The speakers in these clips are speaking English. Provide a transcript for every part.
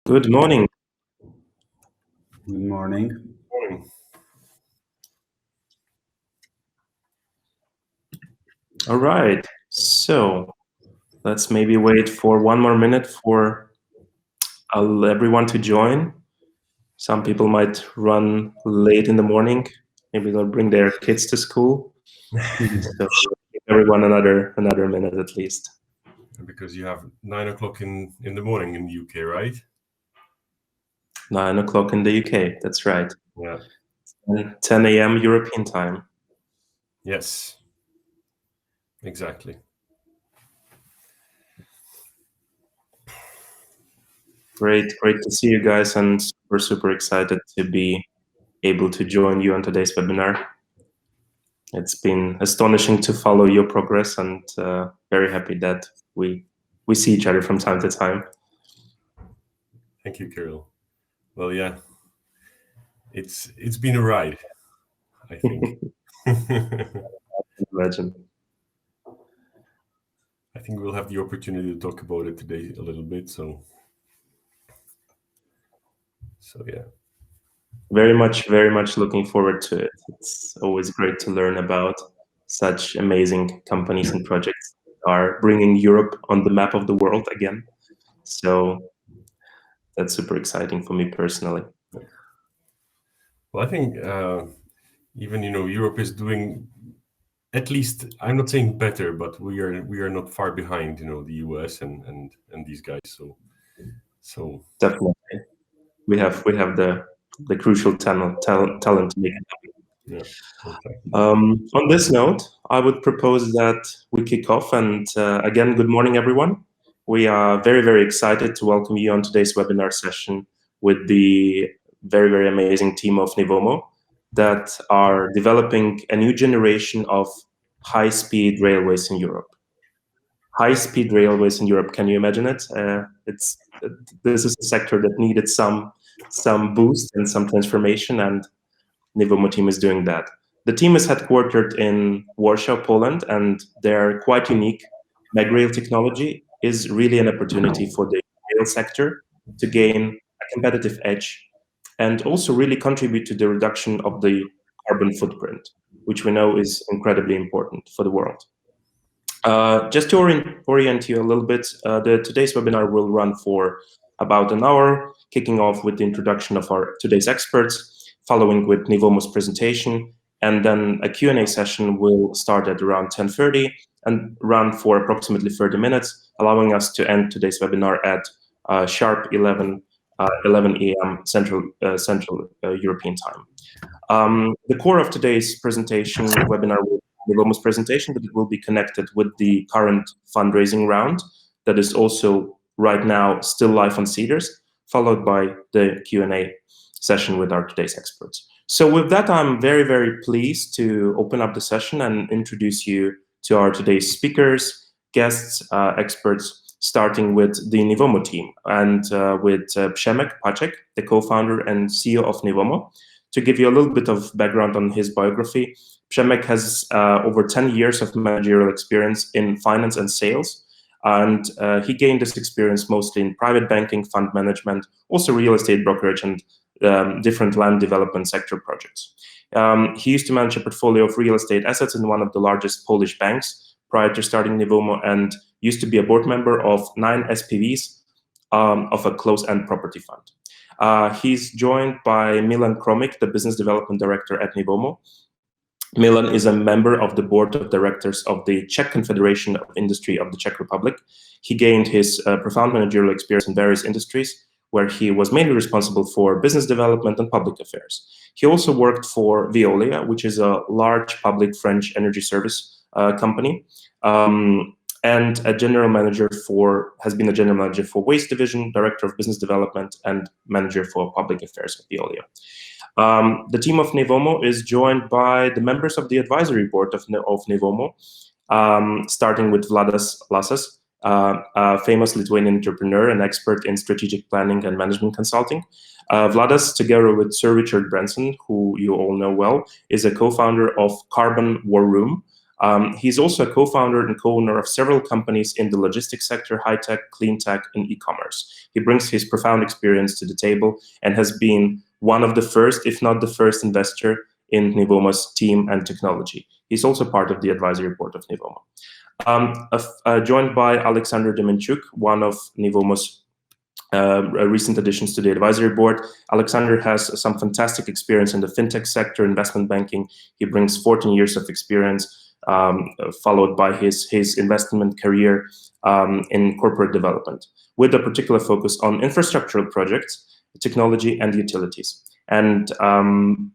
Good morning. Good morning. All right. So let's maybe wait for one more minute for everyone to join. Some people might run late in the morning. Maybe they'll bring their kids to school. So give everyone another minute at least. Because you have 9 o'clock in the morning in the UK, right? 9 o'clock in the UK. That's right. Yeah. 10 a.m. European time. Yes. Exactly. Great to see you guys, and we're super excited to be able to join you on today's webinar. It's been astonishing to follow your progress, and very happy that we see each other from time to time. Thank you, Kirill. Well, yeah, it's been a ride, I think. Imagine. I think we'll have the opportunity to talk about it today a little bit. So yeah. Very much looking forward to it. It's always great to learn about such amazing companies and projects that are bringing Europe on the map of the world again. So that's super exciting for me personally. Well, I think even Europe is doing, at least, I'm not saying better, but we are not far behind the US and these guys. So definitely we have the crucial talent to make it happen. Yeah, okay. On this note, I would propose that we kick off. And again, good morning, everyone. We are very excited to welcome you on today's webinar session with the very amazing team of Nevomo that are developing a new generation of high-speed railways in Europe. High-speed railways in Europe, can you imagine it? This is a sector that needed some boost and some transformation, and Nevomo team is doing that. The team is headquartered in Warsaw, Poland, and their quite unique MagRail technology is really an opportunity for the rail sector to gain a competitive edge and also really contribute to the reduction of the carbon footprint, which we know is incredibly important for the world. Just to orient you a little bit, today's webinar will run for about an hour, kicking off with the introduction of our today's experts, following with Nevomo's presentation, and then a Q&A session will start at around 10:30 and run for approximately 30 minutes, allowing us to end today's webinar at sharp 11 a.m. Central European time. The core of today's presentation webinar will be Nevomo's presentation, but it will be connected with the current fundraising round that is also right now still live on Cedars, followed by the Q&A session with our today's experts. So with that, I'm very pleased to open up the session and introduce you to our today's speakers, guests, experts, starting with the Nevomo team and with Przemek Pacek, the co-founder and CEO of Nevomo. To give you a little bit of background on his biography, Przemek has over 10 years of managerial experience in finance and sales, and he gained this experience mostly in private banking, fund management, also real estate brokerage, and different land development sector projects. He used to manage a portfolio of real estate assets in one of the largest Polish banks prior to starting Nevomo, and used to be a board member of 9 SPVs of a closed-end property fund. He's joined by Milan Kromik, the business development director at Nevomo. Milan is a member of the board of directors of the Czech Confederation of Industry of the Czech Republic. He gained his profound managerial experience in various industries, where he was mainly responsible for business development and public affairs. He also worked for Veolia, which is a large public French energy service company, and has been a general manager for Waste Division, director of business development, and manager for public affairs at Veolia. The team of Nevomo is joined by the members of the advisory board of Nevomo, starting with Vladas Lasas, a famous Lithuanian entrepreneur and expert in strategic planning and management consulting. Vladas, together with Sir Richard Branson, who you all know well, is a co-founder of Carbon War Room, He's also a co-founder and co-owner of several companies in the logistics sector, high-tech, clean tech, and e-commerce. He brings his profound experience to the table and has been one of the first, if not the first, investor in Nevomo's team and technology. He's also part of the advisory board of Nevomo. Joined by Alexander Demenchuk, one of Nevomo's recent additions to the advisory board. Alexander has some fantastic experience in the fintech sector, investment banking. He brings 14 years of experience, followed by his investment career in corporate development, with a particular focus on infrastructural projects, technology, and utilities. And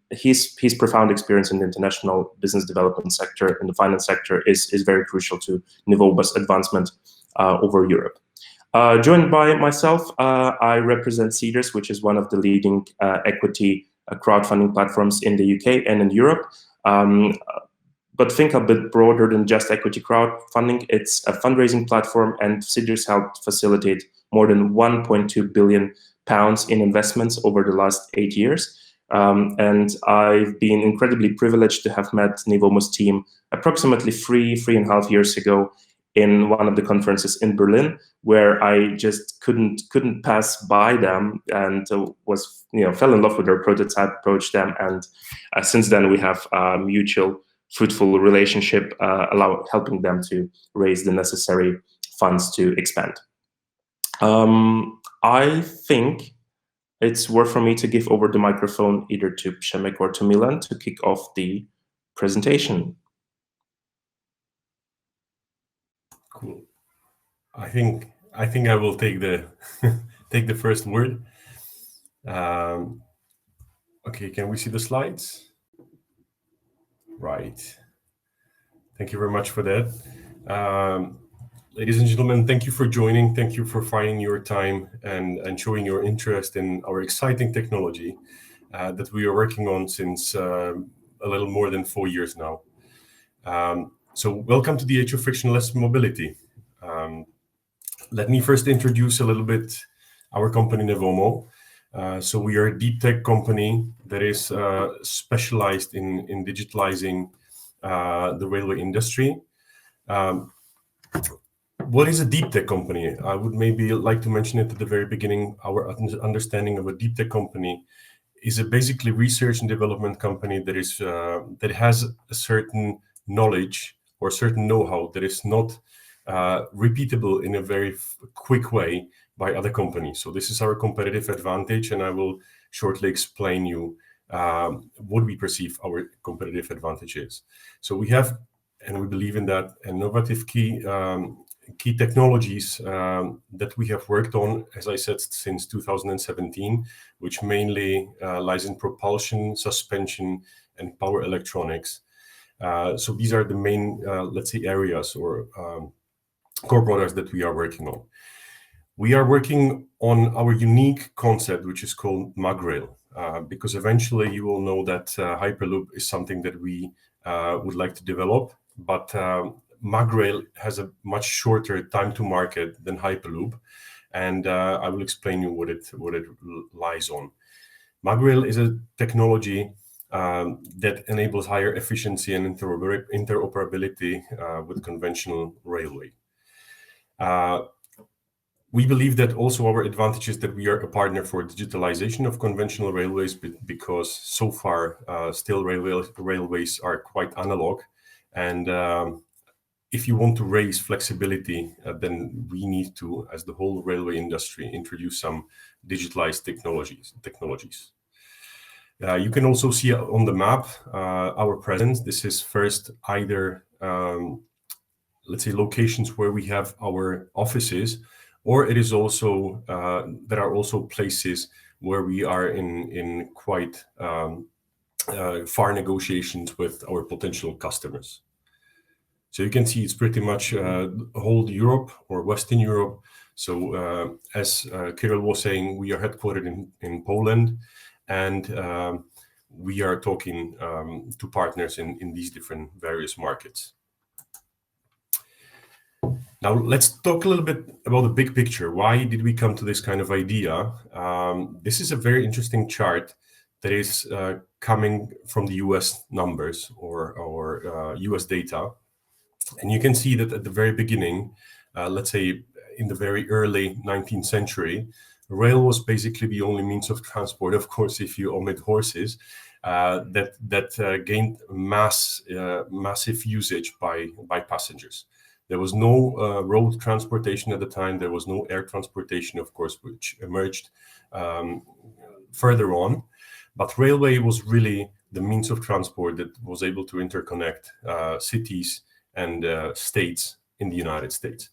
his profound experience in the international business development sector, in the finance sector, is very crucial to Nevomo's advancement over Europe. Joined by myself, I represent Cedars, which is one of the leading equity crowdfunding platforms in the UK and in Europe. But think a bit broader than just equity crowdfunding. It's a fundraising platform, and Cedars helped facilitate more than £1.2 billion in investments over the last 8 years. And I've been incredibly privileged to have met Nevomo's team approximately three and a half years ago in one of the conferences in Berlin, where I just couldn't pass by them, and fell in love with their prototype, approached them, and since then we have a mutual fruitful relationship, helping them to raise the necessary funds to expand. I think it's worth for me to give over the microphone either to Przemek or to Milan to kick off the presentation. Cool. I think I will take the take the first word. Okay, can we see the slides? Right. Thank you very much for that. Ladies and gentlemen, thank you for joining. Thank you for finding your time and showing your interest in our exciting technology that we are working on since a little more than 4 years now. So welcome to the Age of Frictionless Mobility. Let me first introduce a little bit our company, Nevomo. So we are a deep tech company that is specialized in digitalizing the railway industry. What is a deep tech company? I would maybe like to mention it at the very beginning. Our understanding of a deep tech company is a basically research and development company that has a certain knowledge or certain know-how that is not repeatable in a very quick way by other companies. So this is our competitive advantage, and I will shortly explain you what we perceive our competitive advantage is. So we have, and we believe in that, innovative key technologies that we have worked on, as I said, since 2017, which mainly lies in propulsion, suspension, and power electronics. So these are the main, let's say, areas or core products that we are working on. We are working on our unique concept, which is called MagRail, because eventually you will know that Hyperloop is something that we would like to develop, but MagRail has a much shorter time to market than Hyperloop, and I will explain you what it lies on. MagRail is a technology that enables higher efficiency and interoperability with conventional railway. We believe that also our advantage is that we are a partner for digitalization of conventional railways, because so far still railways are quite analog, and if you want to raise flexibility, then we need to, as the whole railway industry, introduce some digitalized technologies. You can also see on the map our presence. This is first either, let's say, locations where we have our offices, or it is also, there are also places where we are in quite far negotiations with our potential customers. So you can see it's pretty much whole Europe or Western Europe. So as Kirill was saying, we are headquartered in Poland, and we are talking to partners in these different various markets. Now let's talk a little bit about the big picture. Why did we come to this kind of idea? This is a very interesting chart that is coming from the US numbers or US data. And you can see that at the very beginning, let's say in the very early 19th century, rail was basically the only means of transport, of course, if you omit horses, that gained massive usage by passengers. There was no road transportation at the time. There was no air transportation, of course, which emerged further on. But railway was really the means of transport that was able to interconnect cities and states in the United States.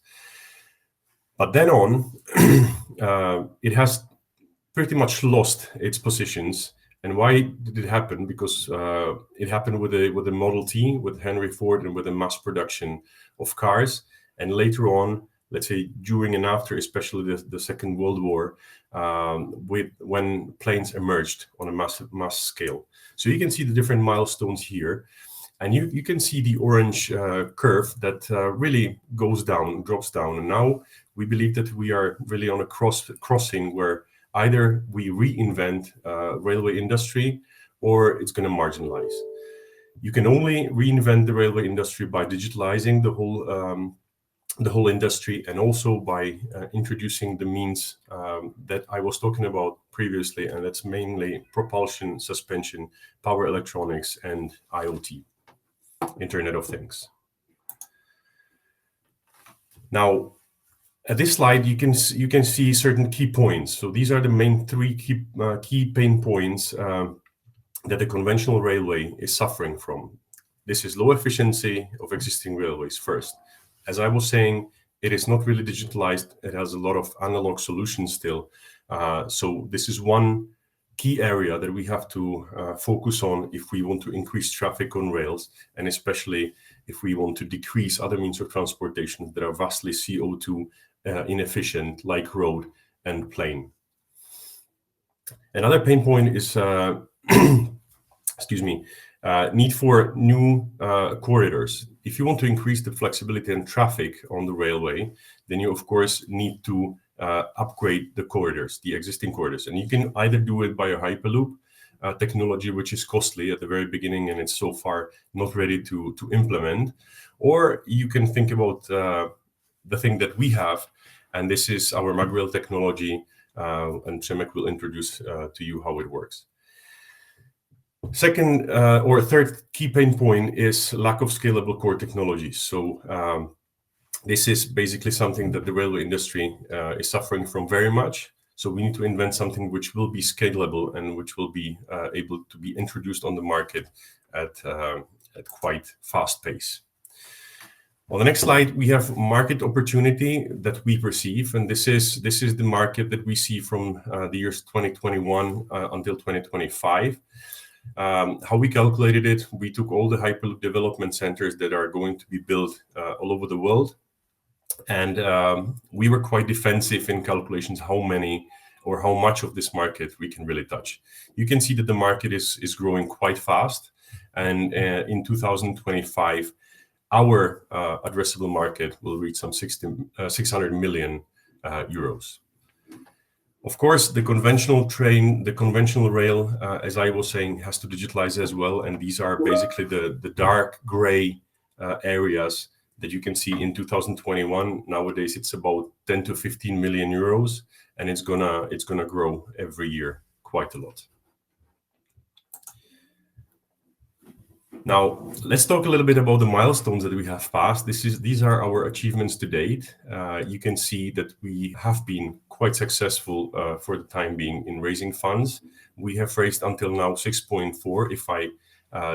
But then on, it has pretty much lost its positions. And why did it happen? Because it happened with the Model T, with Henry Ford, and with the mass production of cars. And later on, let's say during and after, especially the Second World War, when planes emerged on a mass scale. So you can see the different milestones here. And you can see the orange curve that really goes down, drops down. And now we believe that we are really on a crossing where either we reinvent railway industry or it's going to marginalize. You can only reinvent the railway industry by digitalizing the whole industry, and also by introducing the means that I was talking about previously, and that's mainly propulsion, suspension, power electronics, and IoT, Internet of Things. Now, at this slide, you can see certain key points. So these are the main three key pain points that the conventional railway is suffering from. This is low efficiency of existing railways first. As I was saying, it is not really digitalized. It has a lot of analog solutions still. So this is one key area that we have to focus on if we want to increase traffic on rails, and especially if we want to decrease other means of transportation that are vastly CO2 inefficient, like road and plane. Another pain point is need for new corridors. If you want to increase the flexibility and traffic on the railway, then you of course need to upgrade the corridors, the existing corridors. And you can either do it by a Hyperloop technology, which is costly at the very beginning and it's so far not ready to implement, or you can think about the thing that we have, and this is our MagRail technology, and Przemek will introduce to you how it works. Second or third key pain point is lack of scalable core technologies. So this is basically something that the railway industry is suffering from very much. So we need to invent something which will be scalable and which will be able to be introduced on the market at quite fast pace. On the next slide, we have market opportunity that we perceive, and this is the market that we see from the years 2021 until 2025. How we calculated it, we took all the Hyperloop development centers that are going to be built all over the world, and we were quite defensive in calculations how many or how much of this market we can really touch. You can see that the market is growing quite fast, and in 2025, our addressable market will reach some 600 million euros. Of course, the conventional train, the conventional rail, as I was saying, has to digitalize as well. And these are basically the dark gray areas that you can see in 2021. Nowadays, it's about 10 to 15 million euros, and it's gonna grow every year quite a lot. Now, let's talk a little bit about the milestones that we have passed. These are our achievements to date. You can see that we have been quite successful for the time being in raising funds. We have raised until now 6.4, if I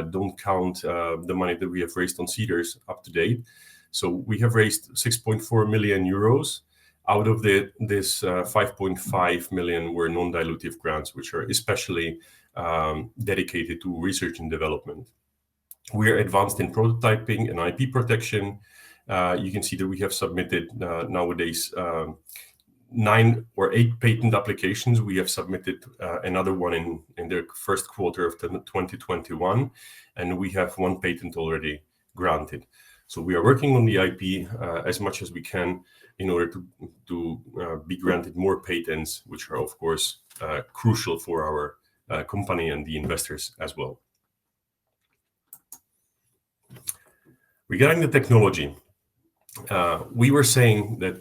don't count the money that we have raised on Cedars up to date. So we have raised 6.4 million euros. Out of this 5.5 million were non-dilutive grants, which are especially dedicated to research and development. We are advanced in prototyping and IP protection. You can see that we have submitted nowadays 9 or 8 patent applications. We have submitted another one in the first quarter of 2021, and we have 1 patent already granted. So we are working on the IP as much as we can in order to be granted more patents, which are of course crucial for our company and the investors as well. Regarding the technology, we were saying that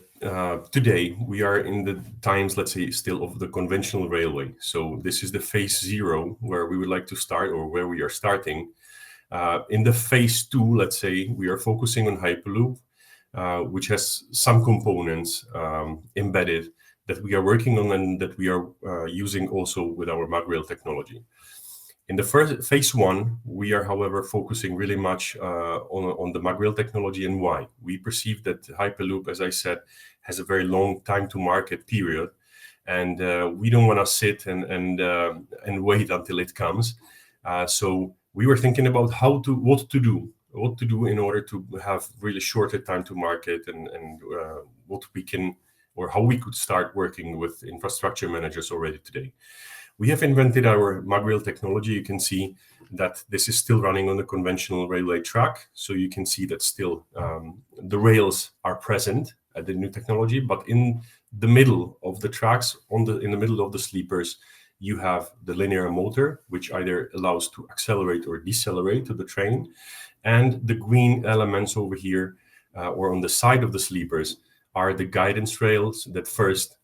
today we are in the times, let's say, still of the conventional railway. So this is the phase 0 where we would like to start, or where we are starting. In the phase 2, let's say, we are focusing on Hyperloop, which has some components embedded that we are working on and that we are using also with our MagRail technology. In the first phase 1, we are, however, focusing really much on the MagRail technology. And why? We perceive that Hyperloop, as I said, has a very long time to market period, and we don't want to sit and wait until it comes. So we were thinking about what to do in order to have really shorter time to market, and what we can, or how we could start working with infrastructure managers already today. We have invented our MagRail technology. You can see that this is still running on the conventional railway track. So you can see that still the rails are present at the new technology, but in the middle of the tracks, in the middle of the sleepers, you have the linear motor, which either allows to accelerate or decelerate to the train. And the green elements over here, or on the side of the sleepers, are the guidance rails that first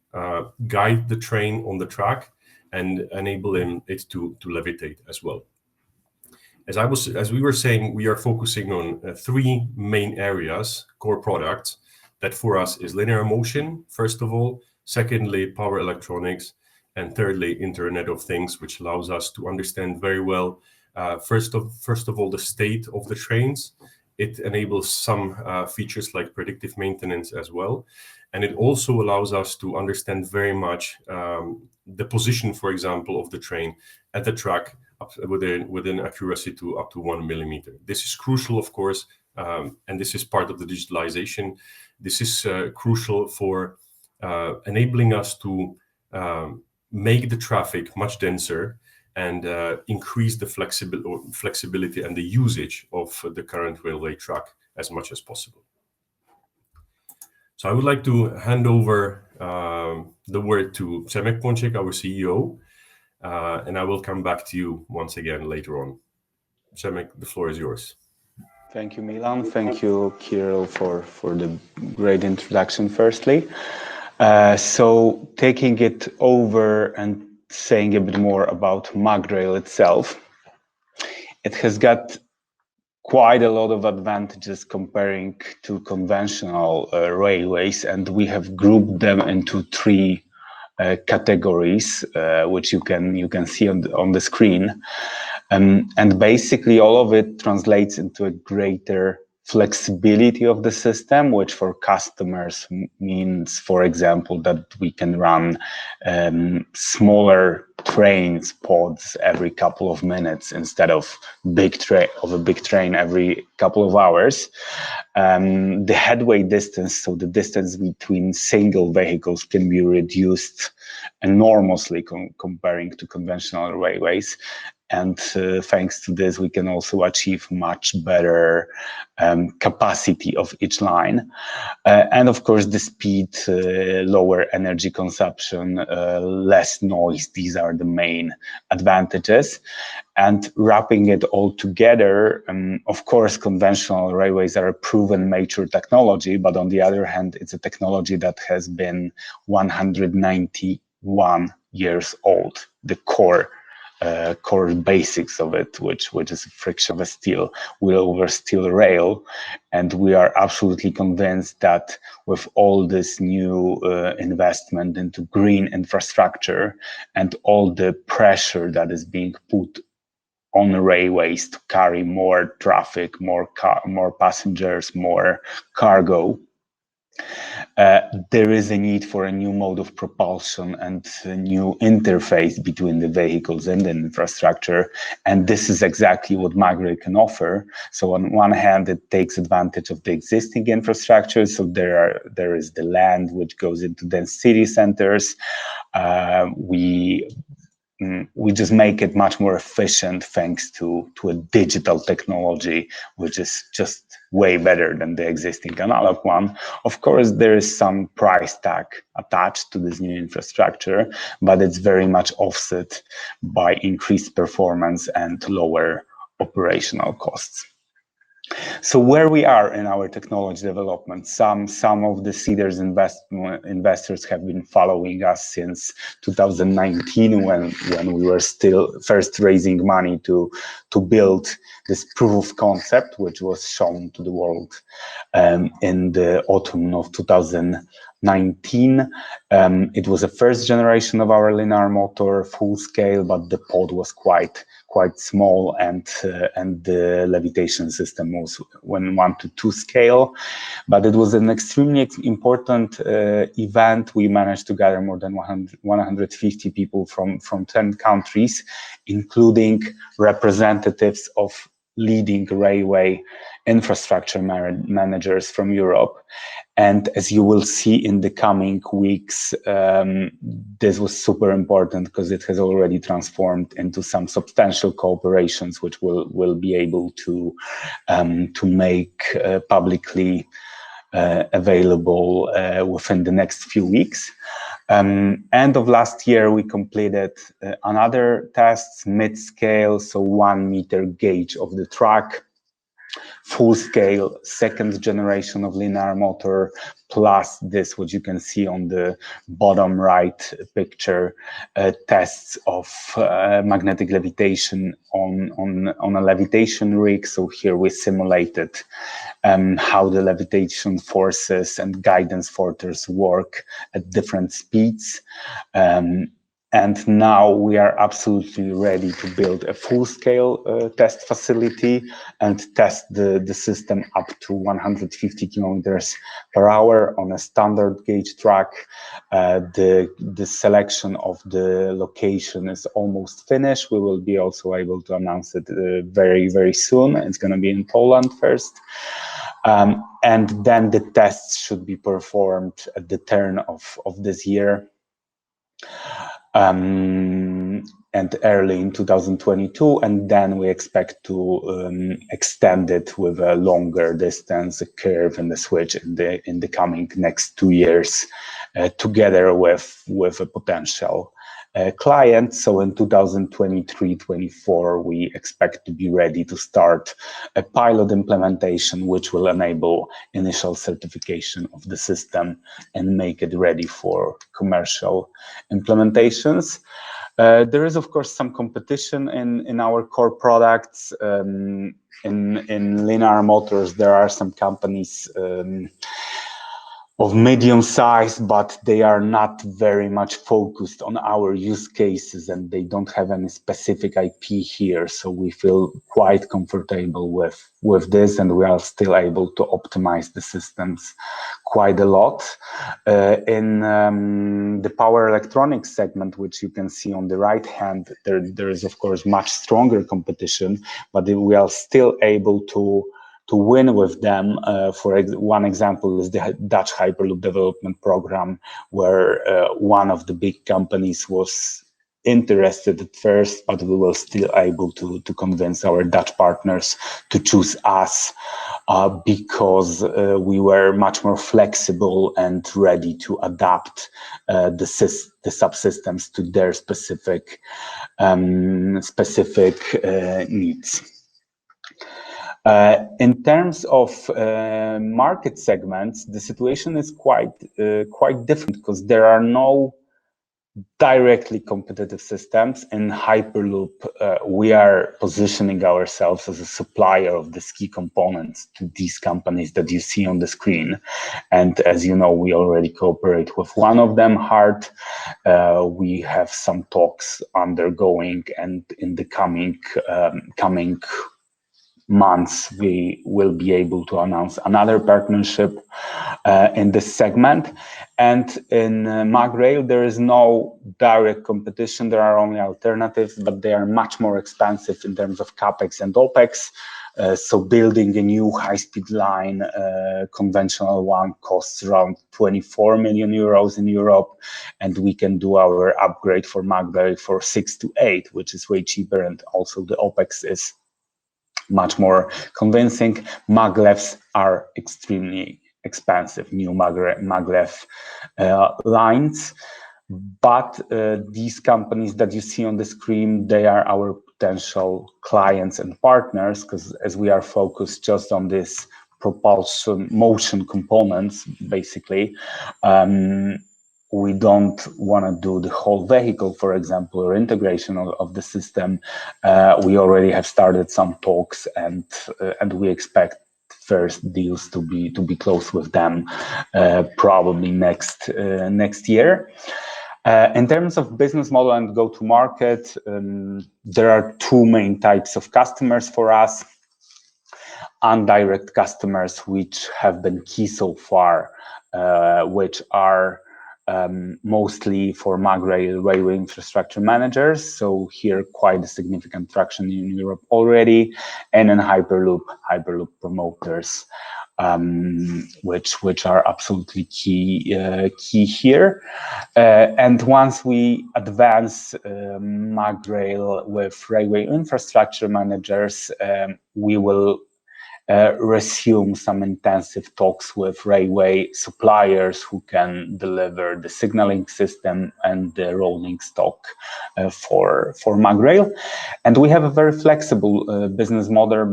guide the train on the track and enabling it to levitate as well. As we were saying, we are focusing on 3 main areas, core products, that for us is linear motion, first of all, secondly, power electronics, and thirdly, Internet of Things, which allows us to understand very well, first of all, the state of the trains. It enables some features like predictive maintenance as well. And it also allows us to understand very much the position, for example, of the train at the track with an accuracy to up to 1 millimeter. This is crucial, of course, and this is part of the digitalization. This is crucial for enabling us to make the traffic much denser and increase the flexibility and the usage of the current railway track as much as possible. So I would like to hand over the word to Przemek Pączek, our CEO, and I will come back to you once again later on. Przemek, the floor is yours. Thank you, Milan. Thank you, Kirill, for the great introduction, firstly. So taking it over and saying a bit more about MagRail itself, it has got quite a lot of advantages comparing to conventional railways, and we have grouped them into 3 categories, which you can see on the screen, and basically all of it translates into a greater flexibility of the system, which for customers means, for example, that we can run smaller trains, pods, every couple of minutes instead of a big train every couple of hours. The headway distance, so the distance between single vehicles, can be reduced enormously comparing to conventional railways. And thanks to this, we can also achieve much better capacity of each line. And of course, the speed, lower energy consumption, less noise. These are the main advantages. And wrapping it all together, of course, conventional railways are a proven mature technology, but on the other hand, it's a technology that has been 191 years old. The core basics of it, which is frictionless steel, wheel over steel rail. And we are absolutely convinced that with all this new investment into green infrastructure and all the pressure that is being put on railways to carry more traffic, more passengers, more cargo, there is a need for a new mode of propulsion and a new interface between the vehicles and the infrastructure. And this is exactly what MagRail can offer. So on one hand, it takes advantage of the existing infrastructure. So there is the land which goes into dense city centers. We just make it much more efficient thanks to a digital technology, which is just way better than the existing analog one. Of course, there is some price tag attached to this new infrastructure, but it's very much offset by increased performance and lower operational costs. So where we are in our technology development, some of the Cedars investors have been following us since 2019 when we were still first raising money to build this proof of concept, which was shown to the world in the autumn of 2019. It was a first generation of our linear motor, full scale, but the pod was quite small, and the levitation system was 1:2 scale. But it was an extremely important event. We managed to gather more than 150 people from 10 countries, including representatives of leading railway infrastructure managers from Europe. And as you will see in the coming weeks, this was super important because it has already transformed into some substantial cooperations, which will be able to make publicly available within the next few weeks. End of last year, we completed another tests, mid-scale, so 1 meter gauge of the track, full scale, second generation of linear motor, plus this, what you can see on the bottom right picture, tests of magnetic levitation on a levitation rig. So here we simulated how the levitation forces and guidance forces work at different speeds. And now we are absolutely ready to build a full-scale test facility and test the system up to 150 kilometers per hour on a standard gauge track. The selection of the location is almost finished. We will be also able to announce it very, very soon. It's going to be in Poland first. And then the tests should be performed at the turn of this year. And early in 2022, and then we expect to extend it with a longer distance, a curve and a switch in the coming next 2 years, together with a potential client. So in 2023-24, we expect to be ready to start a pilot implementation, which will enable initial certification of the system and make it ready for commercial implementations. There is, of course, some competition in our core products. In linear motors, there are some companies of medium size, but they are not very much focused on our use cases, and they don't have any specific IP here. So we feel quite comfortable with this, and we are still able to optimize the systems quite a lot. In the power electronics segment, which you can see on the right hand, there is, of course, much stronger competition, but we are still able to win with them. For one example is the Dutch Hyperloop development program, where one of the big companies was interested at first, but we were still able to convince our Dutch partners to choose us because we were much more flexible and ready to adapt the subsystems to their specific needs. In terms of market segments, the situation is quite different because there are no directly competitive systems. In Hyperloop, we are positioning ourselves as a supplier of these key components to these companies that you see on the screen. And as you know, we already cooperate with one of them hard. We have some talks undergoing, and in the coming months, we will be able to announce another partnership in this segment. And in MagRail, there is no direct competition. There are only alternatives, but they are much more expensive in terms of CapEx and OpEx. So building a new high-speed line, conventional one, costs around 24 million euros in Europe, and we can do our upgrade for MagRail for 6 to 8, which is way cheaper, and also the OpEx is much more convincing. Maglevs are extremely expensive, new maglev lines. But these companies that you see on the screen, they are our potential clients and partners, because as we are focused just on this propulsion motion components, basically, we don't want to do the whole vehicle, for example, or integration of the system. We already have started some talks, and we expect first deals to be closed with them probably next year. In terms of business model and go-to-market, there are two main types of customers for us. Indirect customers, which have been key so far, which are mostly for MagRail railway infrastructure managers. So here, quite a significant traction in Europe already, and then Hyperloop promoters, which are absolutely key here. And once we advance MagRail with railway infrastructure managers, we will resume some intensive talks with railway suppliers who can deliver the signaling system and the rolling stock for MagRail. And we have a very flexible business model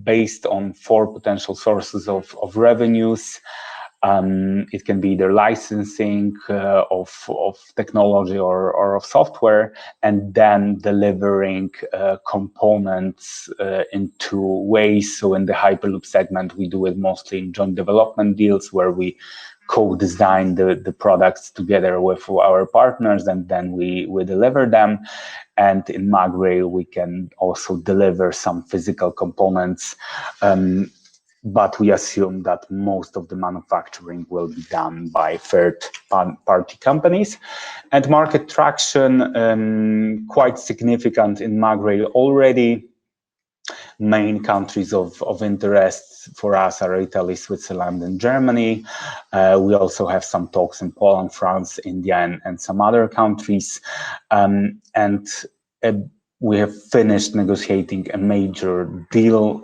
based on 4 potential sources of revenues. It can be either licensing of technology or of software, and then delivering components in 2 ways. So in the Hyperloop segment, we do it mostly in joint development deals where we co-design the products together with our partners, and then we deliver them. And in MagRail, we can also deliver some physical components, but we assume that most of the manufacturing will be done by third-party companies. And market traction, quite significant in MagRail already. Main countries of interest for us are Italy, Switzerland, and Germany. We also have some talks in Poland, France, India, and some other countries. We have finished negotiating a major deal,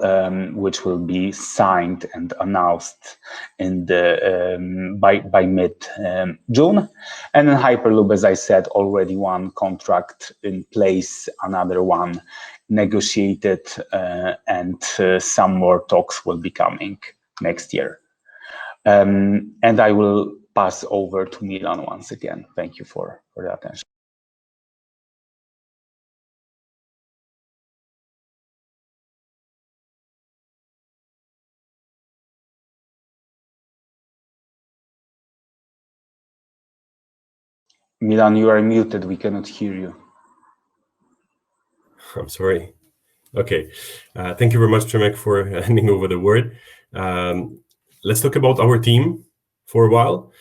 which will be signed and announced in by mid-June. And in Hyperloop, as I said, already 1 contract in place, another one negotiated, and some more talks will be coming next year. And I will pass over to Milan once again. Thank you for the attention. Milan, you are muted. We cannot hear you. I'm sorry. Okay. Thank you very much, Przemek, for handing over the word. Let's talk about our team for a while.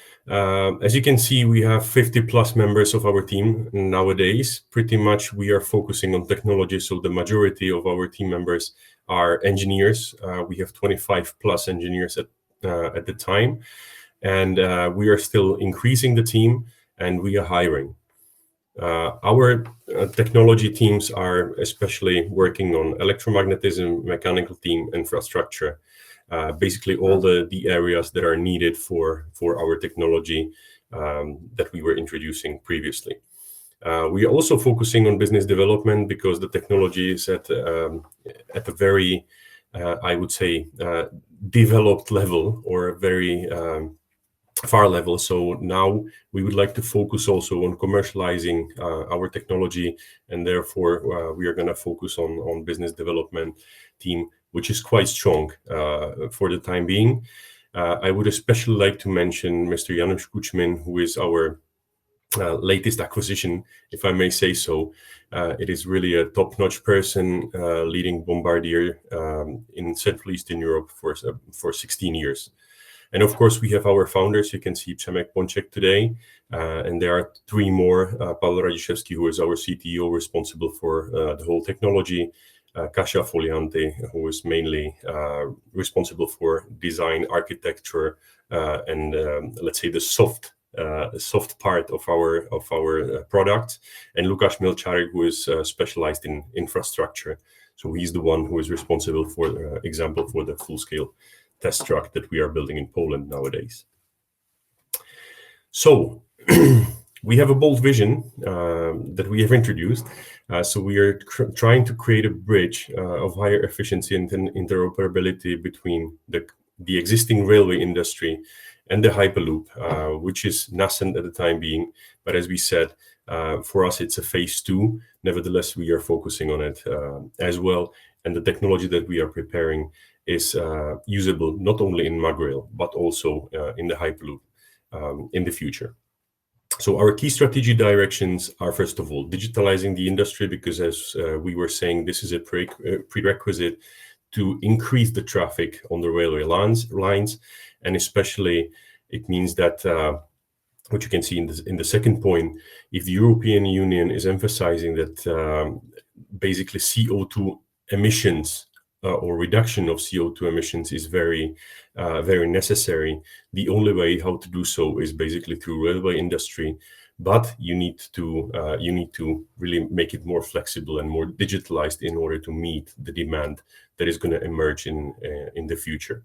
As you can see, we have 50+ members of our team nowadays. Pretty much we are focusing on technology, so the majority of our team members are engineers. We have 25+ engineers at the time, and we are still increasing the team, and we are hiring. Our technology teams are especially working on electromagnetism, mechanical team, infrastructure, basically all the areas that are needed for our technology that we were introducing previously. We are also focusing on business development because the technology is at a very, I would say, developed level, or a very far level. So now we would like to focus also on commercializing our technology, and therefore we are going to focus on business development team, which is quite strong for the time being. I would especially like to mention Mr. Janusz Kuchmin, who is our latest acquisition, if I may say so. It is really a top-notch person leading Bombardier in Central Eastern Europe for 16 years. And of course, we have our founders. You can see Przemek Pączek today, and there are 3 more. Paweł Radziszewski, who is our CTO, responsible for the whole technology. Kasia Foliante, who is mainly responsible for design, architecture, and let's say the soft part of our product. And Lukasz Milczarek, who is specialized in infrastructure. So he's the one who is responsible, for example, for the full-scale test truck that we are building in Poland nowadays. So We have a bold vision that we have introduced. So we are trying to create a bridge of higher efficiency and interoperability between the existing railway industry and the Hyperloop, which is nascent at the time being. But as we said, for us, it's a phase 2. Nevertheless, we are focusing on it as well. And the technology that we are preparing is usable not only in MagRail, but also in the Hyperloop in the future. So our key strategy directions are, first of all, digitalizing the industry, because as we were saying, this is a prerequisite to increase the traffic on the railway lines. And especially it means that, what you can see in the second point, if the European Union is emphasizing that basically CO2 emissions or reduction of CO2 emissions is very necessary. The only way how to do so is basically through railway industry, but you need to really make it more flexible and more digitalized in order to meet the demand that is going to emerge in the future.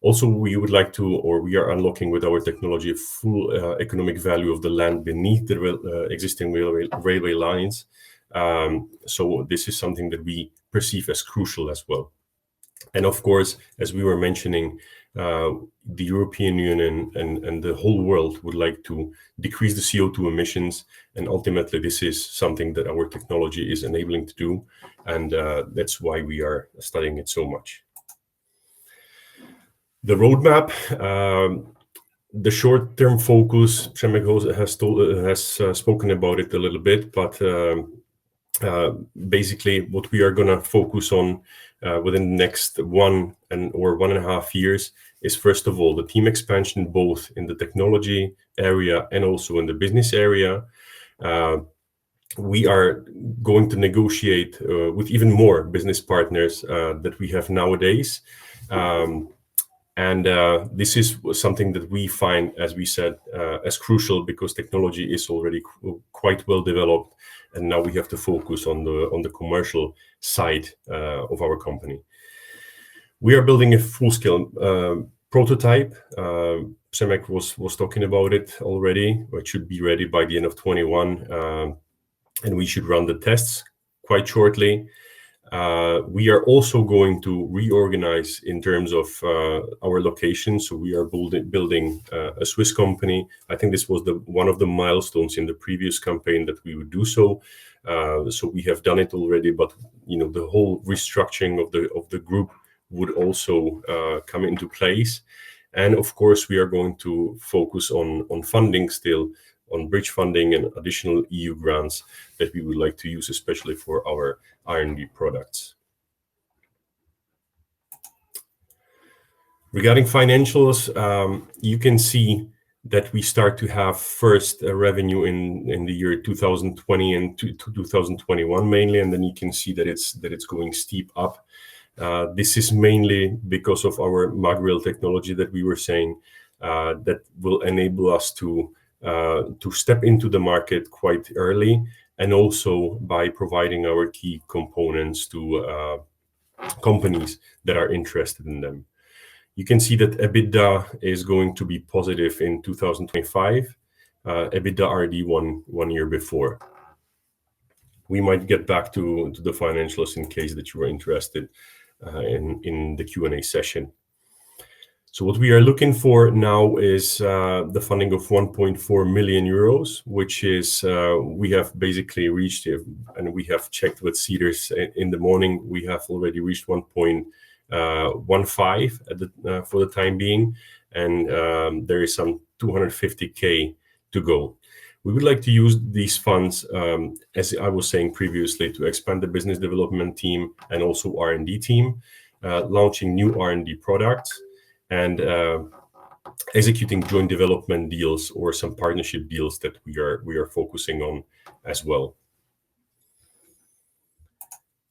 Also, we would like to, or we are unlocking with our technology, full economic value of the land beneath the existing railway lines. So this is something that we perceive as crucial as well. And of course, as we were mentioning, the European Union and the whole world would like to decrease the CO2 emissions. And ultimately, this is something that our technology is enabling to do. And that's why we are studying it so much. The roadmap, the short-term focus, Przemek has spoken about it a little bit, but basically what we are going to focus on within the next 1.5 years is, first of all, the team expansion, both in the technology area and also in the business area. We are going to negotiate with even more business partners that we have nowadays. And this is something that we find, as we said, as crucial, because technology is already quite well developed, and now we have to focus on the commercial side of our company. We are building a full-scale prototype. Przemek was talking about it already. It should be ready by the end of 21, and we should run the tests quite shortly. We are also going to reorganize in terms of our location. So we are building a Swiss company. I think this was one of the milestones in the previous campaign that we would do so. So we have done it already, but the whole restructuring of the group would also come into place. And of course, we are going to focus on funding still, on bridge funding and additional EU grants that we would like to use, especially for our R&D products. Regarding financials, you can see that we start to have first revenue in the year 2020 and 2021 mainly, and then you can see that it's going steep up. This is mainly because of our MagRail technology that we were saying that will enable us to step into the market quite early, and also by providing our key components to companies that are interested in them. You can see that EBITDA is going to be positive in 2025, EBITDA RD one year before. We might get back to the financials in case that you are interested in the Q&A session. So what we are looking for now is the funding of 1.4 million euros, which is we have basically reached it, and we have checked with Cedars in the morning. We have already reached 1.15 for the time being, and there is some 250K to go. We would like to use these funds, as I was saying previously, to expand the business development team and also R&D team, launching new R&D products, and executing joint development deals or some partnership deals that we are focusing on as well.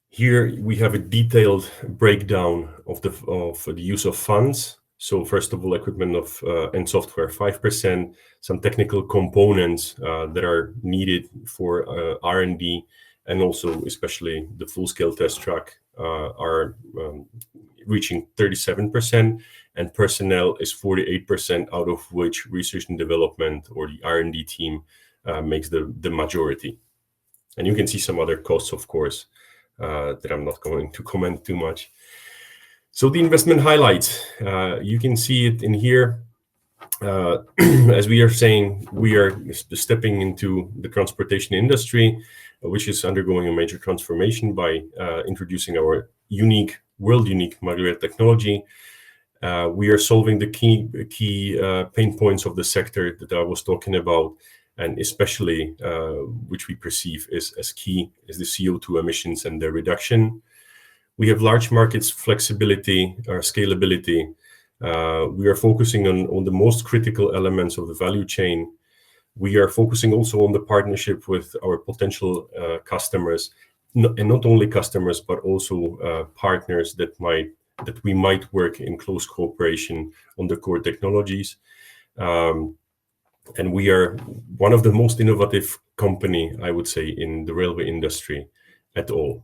Here we have a detailed breakdown of the use of funds. So first of all, equipment and software 5%, some technical components that are needed for R&D, and also especially the full-scale test track are reaching 37%, and personnel is 48%, out of which research and development or the R&D team makes the majority. And you can see some other costs, of course, that I'm not going to comment too much. So the investment highlights, you can see it in here. As we are saying, we are stepping into the transportation industry, which is undergoing a major transformation by introducing our world-unique MagRail technology. We are solving the key pain points of the sector that I was talking about, and especially which we perceive as key is the CO2 emissions and their reduction. We have large markets flexibility or scalability. We are focusing on the most critical elements of the value chain. We are focusing also on the partnership with our potential customers, and not only customers, but also partners that we might work in close cooperation on the core technologies. And we are one of the most innovative company, I would say, in the railway industry at all.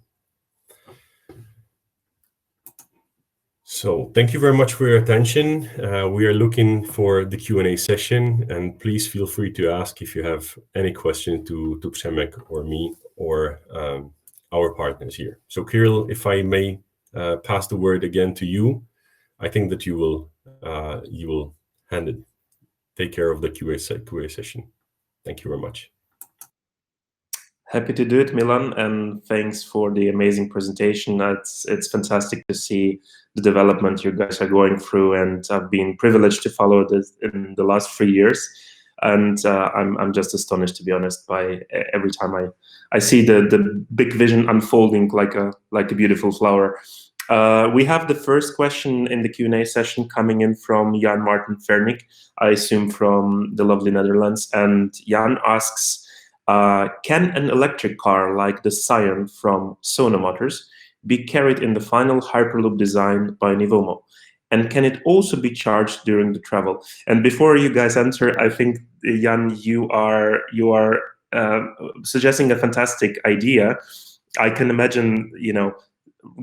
So thank you very much for your attention. We are looking for the Q&A session, and please feel free to ask if you have any question to Przemek or me or our partners here. So Kirill, if I may pass the word again to you, I think that you will take care of the QA session. Thank you very much. Happy to do it, Milan, and thanks for the amazing presentation. It's fantastic to see the development you guys are going through, and I've been privileged to follow this in the last 3 years. And I'm just astonished, to be honest, by every time I see the big vision unfolding like a beautiful flower. We have the first question in the Q&A session coming in from Jan Martin Fernik, I assume from the lovely Netherlands. And Jan asks, can an electric car like the Scion from Sono Motors be carried in the final Hyperloop design by Nevomo? And can it also be charged during the travel? And before you guys answer, I think, Jan, you are suggesting a fantastic idea. I can imagine,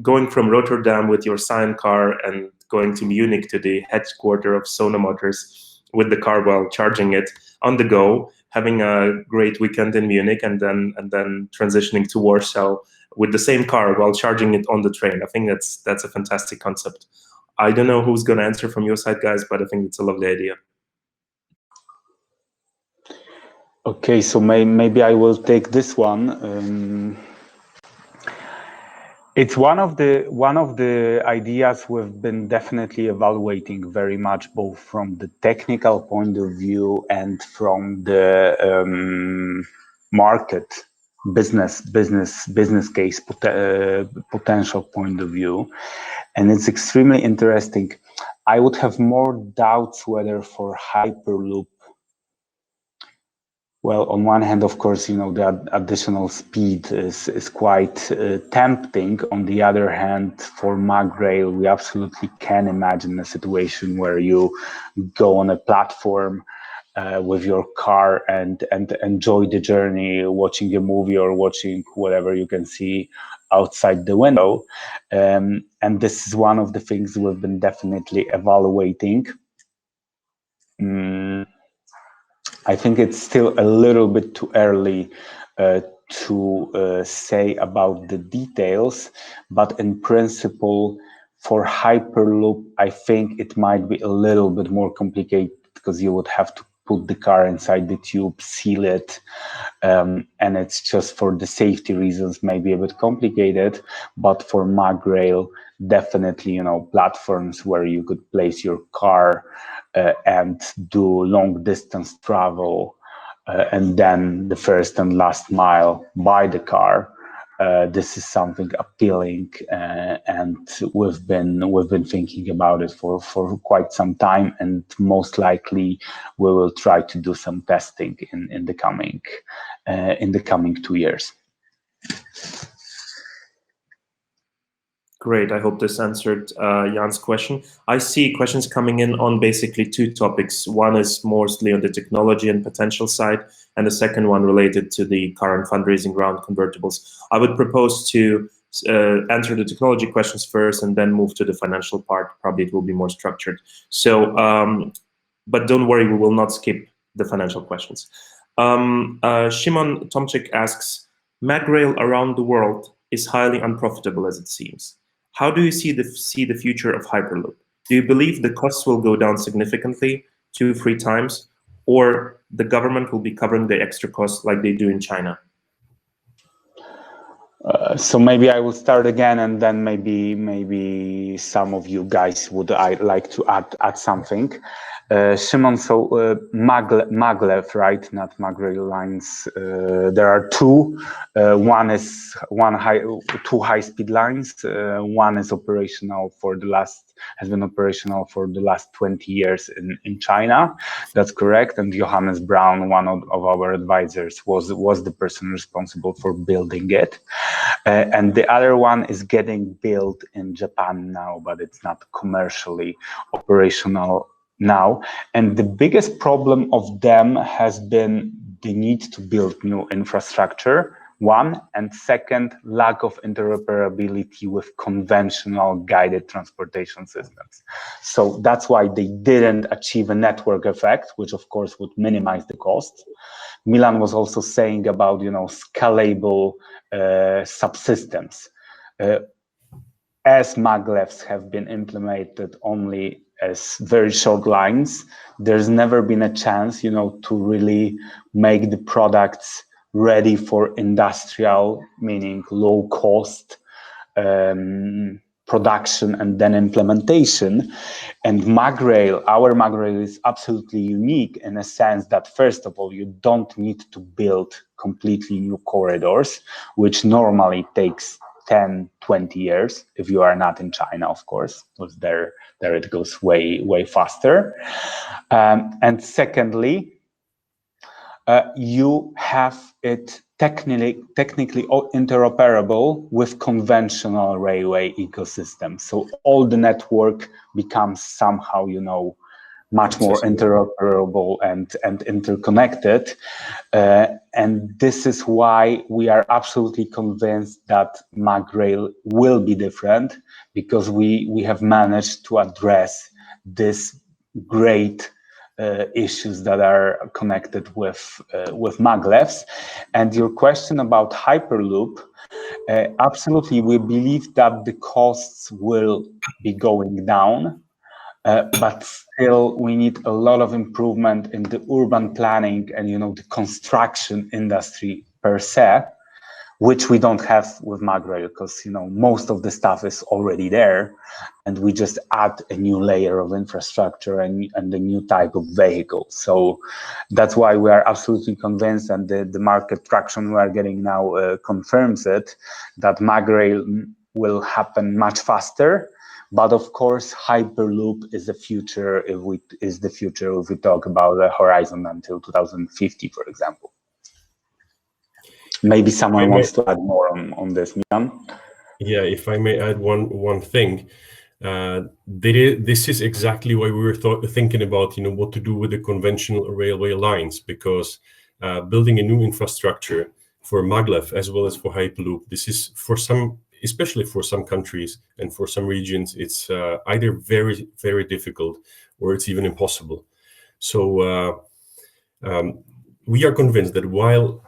going from Rotterdam with your Scion car and going to Munich to the headquarters of Sono Motors with the car while charging it on the go, having a great weekend in Munich, and then transitioning to Warsaw with the same car while charging it on the train. I think that's a fantastic concept. I don't know who's going to answer from your side, guys, but I think it's a lovely idea. Okay, so maybe I will take this one. It's one of the ideas we've been definitely evaluating very much, both from the technical point of view and from the market business case potential point of view, and it's extremely interesting. I would have more doubts whether for Hyperloop. Well, on one hand, of course, the additional speed is quite tempting. On the other hand, for MagRail, we absolutely can imagine a situation where you go on a platform with your car and enjoy the journey, watching a movie or watching whatever you can see outside the window. And this is one of the things we've been definitely evaluating. I think it's still a little bit too early to say about the details, but in principle, for Hyperloop, I think it might be a little bit more complicated because you would have to put the car inside the tube, seal it, and it's just for the safety reasons maybe a bit complicated. But for MagRail, definitely, platforms where you could place your car and do long distance travel, and then the first and last mile by the car. This is something appealing, and we've been thinking about it for quite some time, and most likely we will try to do some testing in the coming 2 years. Great. I hope this answered Jan's question. I see questions coming in on basically 2 topics. One is mostly on the technology and potential side, and the second one related to the current fundraising round convertibles. I would propose to answer the technology questions first and then move to the financial part. Probably it will be more structured. So, but don't worry, we will not skip the financial questions. Shimon Tomczyk asks, MagRail around the world is highly unprofitable as it seems. How do you see the future of Hyperloop? Do you believe the costs will go down significantly, 2-3 times, or the government will be covering the extra costs like they do in China? So maybe I will start again, and then maybe some of you guys would like to add something. Shimon, so maglev, right? Not MagRail lines. There are two. Two high-speed lines. One is has been operational for the last 20 years in China. That's correct. And Johannes Braun, one of our advisors, was the person responsible for building it. And the other one is getting built in Japan now, but it's not commercially operational now. And the biggest problem of them has been the need to build new infrastructure, one, and second, lack of interoperability with conventional guided transportation systems. So that's why they didn't achieve a network effect, which of course would minimize the cost. Milan was also saying about, scalable subsystems. As maglevs have been implemented only as very short lines, there's never been a chance, to really make the products ready for industrial, meaning low cost production and then implementation. And MagRail, our MagRail is absolutely unique in a sense that, first of all, you don't need to build completely new corridors, which normally takes 10, 20 years, if you are not in China, of course, because there it goes way faster. And secondly, you have it technically interoperable with conventional railway ecosystem. So all the network becomes somehow, much more interoperable and interconnected. And this is why we are absolutely convinced that MagRail will be different, because we have managed to address this great issues that are connected with maglevs. And your question about Hyperloop, absolutely, we believe that the costs will be going down, but still we need a lot of improvement in the urban planning and the construction industry per se, which we don't have with MagRail, because most of the stuff is already there, and we just add a new layer of infrastructure and a new type of vehicle. So that's why we are absolutely convinced, and the market traction we are getting now confirms it, that MagRail will happen much faster. But of course, Hyperloop is the future if we talk about the horizon until 2050, for example. Maybe someone wants to add more on this, Milan. Yeah, if I may add one thing, this is exactly why we were thinking about what to do with the conventional railway lines, because building a new infrastructure for maglev as well as for Hyperloop, this is especially for some countries and for some regions, it's either very, very difficult or it's even impossible. So we are convinced that while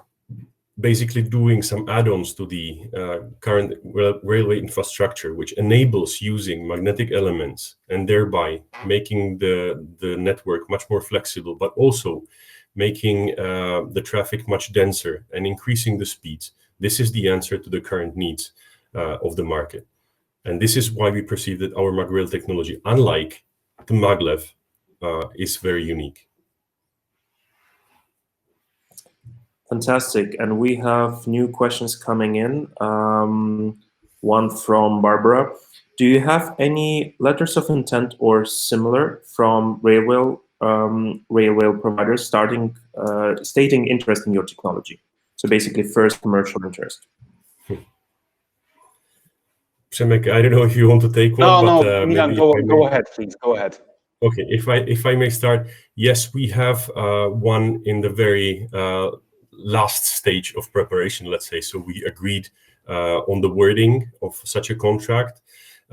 basically doing some add-ons to the current railway infrastructure, which enables using magnetic elements and thereby making the network much more flexible, but also making the traffic much denser and increasing the speeds, this is the answer to the current needs of the market. And this is why we perceive that our MagRail technology, unlike the maglev, is very unique. Fantastic. And we have new questions coming in. One from Barbara. Do you have any letters of intent or similar from railway providers stating interest in your technology? So basically first commercial interest. Przemek, I don't know if you want to take one. No, Milan, go ahead, please. Go ahead. Okay, if I may start, yes, we have one in the very last stage of preparation, let's say. So we agreed on the wording of such a contract.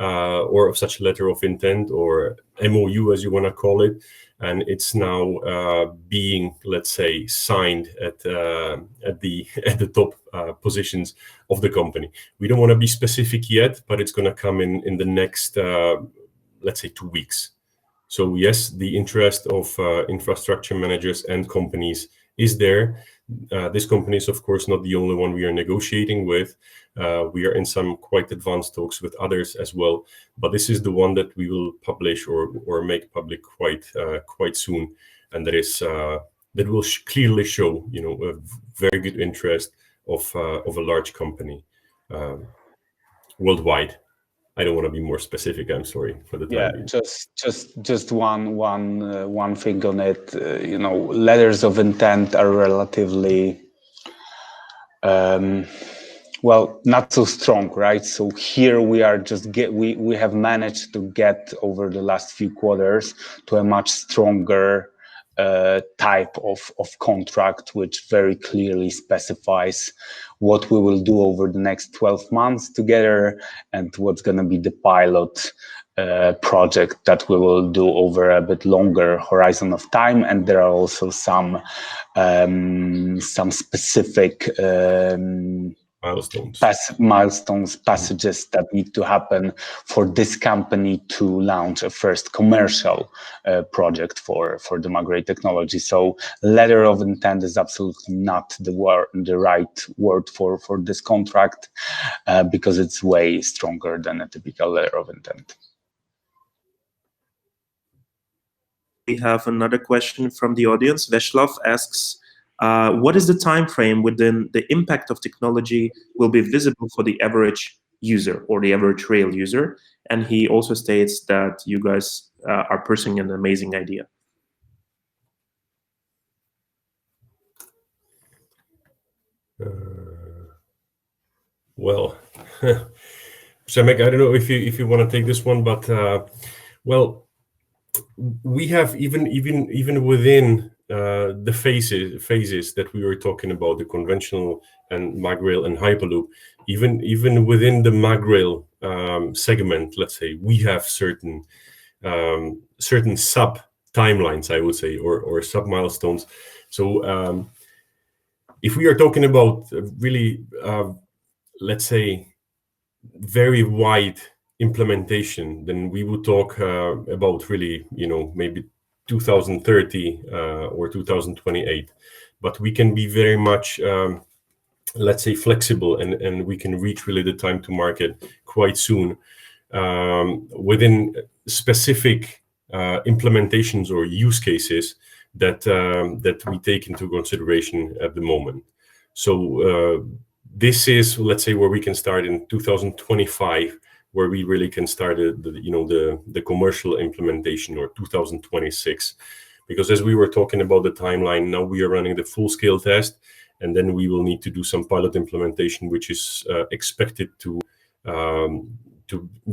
or of such a letter of intent, or MOU as you want to call it, and it's now being, let's say, signed at the top positions of the company. We don't want to be specific yet, but it's going to come in the next let's say 2 weeks. So yes, the interest of infrastructure managers and companies is there. This company is, of course, not the only one we are negotiating with. We are in some quite advanced talks with others as well, but this is the one that we will publish or make public quite soon, and that is that will clearly show, you know, a very good interest of a large company worldwide. I don't want to be more specific. I'm sorry for the time being. Just one thing on it. You know, letters of intent are relatively well, not so strong, right? So here we are we have managed to get over the last few quarters to a much stronger type of contract, which very clearly specifies what we will do over the next 12 months together and what's going to be the pilot project that we will do over a bit longer horizon of time. And there are also some specific milestones passages that need to happen for this company to launch a first commercial project for the MagRail technology. So letter of intent is absolutely not the right word for this contract because it's way stronger than a typical letter of intent. We have another question from the audience. Veshlav asks, what is the time frame within the impact of technology will be visible for the average user or the average Rail user? And he also states that you guys are pursuing an amazing idea. Well, Przemek, I don't know if you want to take this one, but well, we have even within the phases that we were talking about, the conventional and MagRail and Hyperloop, even within the MagRail segment, let's say, we have certain sub timelines, I would say, or sub milestones. So if we are talking about really, let's say, very wide implementation, then we would talk about really, you know, maybe 2030 or 2028. But we can be very much, let's say, flexible, and we can reach really the time to market quite soon within specific implementations or use cases that we take into consideration at the moment. So this is, let's say, where we can start in 2025, where we really can start the commercial implementation, or 2026, because as we were talking about the timeline, now we are running the full-scale test, and then we will need to do some pilot implementation, which is expected to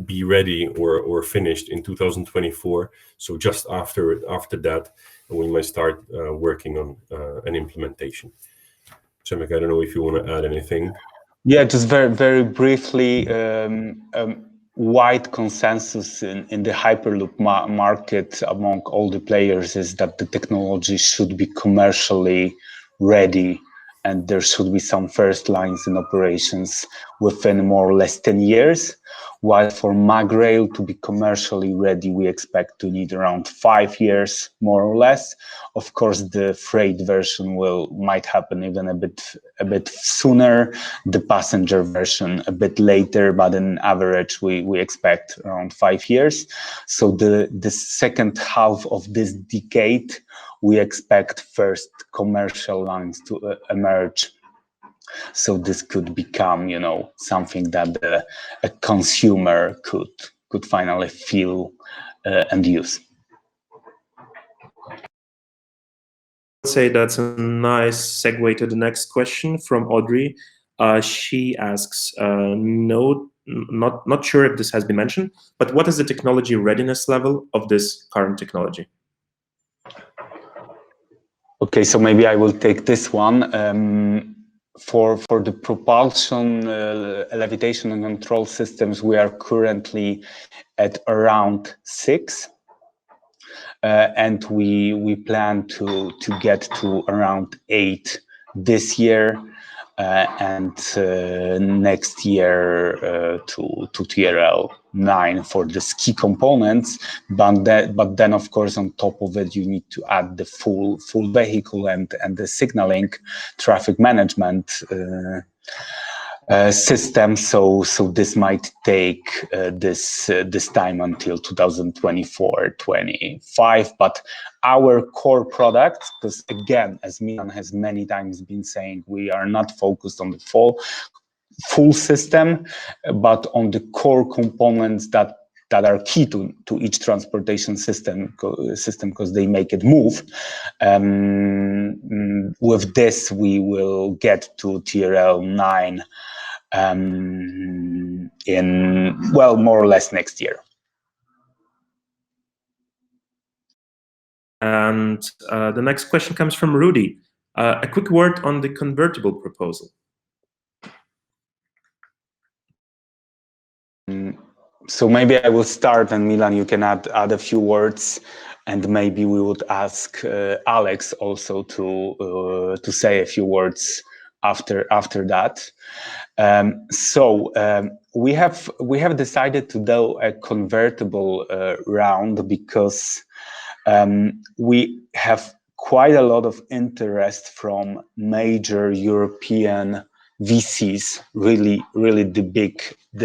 be ready or finished in 2024. So just after that, we might start working on an implementation. Przemek, I don't know if you want to add anything. Yeah, just very, very briefly, wide consensus in the Hyperloop market among all the players is that the technology should be commercially ready, and there should be some first lines in operations within more or less 10 years. While for MagRail to be commercially ready, we expect to need around 5 years, more or less. Of course, the freight version might happen even a bit sooner, the passenger version a bit later, but in average, we expect around 5 years. So the second half of this decade, we expect first commercial lines to emerge. So this could become, you know, something that a consumer could finally feel and use. I'd say that's a nice segue to the next question from Audrey. She asks, no, not sure if this has been mentioned, but what is the technology readiness level of this current technology? Okay, so maybe I will take this one. for the propulsion, levitation and control systems, we are currently at around 6. And we plan to get to around 8 this year, and next year to TRL 9 for the ski components. But then of course on top of it you need to add the full vehicle and the signaling, traffic management system. So this might take this time until 2024-25. But our core product, because again, as Milan has many times been saying, we are not focused on the full system, but on the core components that are key to each transportation system, because they make it move. With this, we will get to TRL 9 in, well, more or less next year. And the next question comes from Rudy. A quick word on the convertible proposal. So maybe I will start, and Milan, you can add a few words, and maybe we would ask Alex also to say a few words after that. We have decided to do a convertible round because we have quite a lot of interest from major European VCs, really the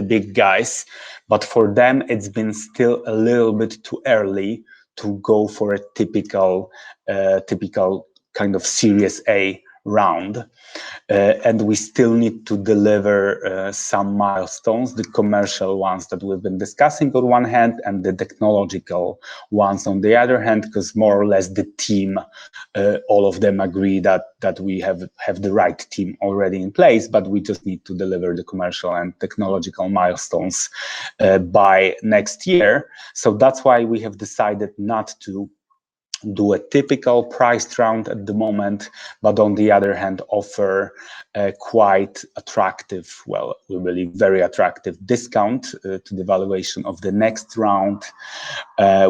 big guys, but for them it's been still a little bit too early to go for a typical kind of Series A round. And we still need to deliver some milestones, the commercial ones that we've been discussing on one hand, and the technological ones on the other hand, because more or less the team, all of them agree that we have the right team already in place, but we just need to deliver the commercial and technological milestones by next year. So that's why we have decided not to do a typical priced round at the moment, but on the other hand offer a quite attractive, well, we believe very attractive discount to the valuation of the next round,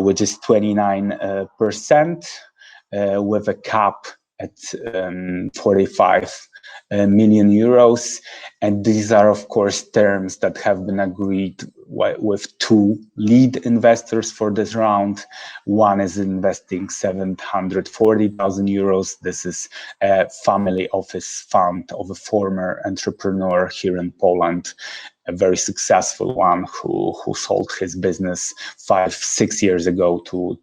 which is 29%, with a cap at 45 million euros. And these are, of course, terms that have been agreed with 2 lead investors for this round. One is investing 740,000 euros. This is a family office fund of a former entrepreneur here in Poland, a very successful one who sold his business 5-6 years ago to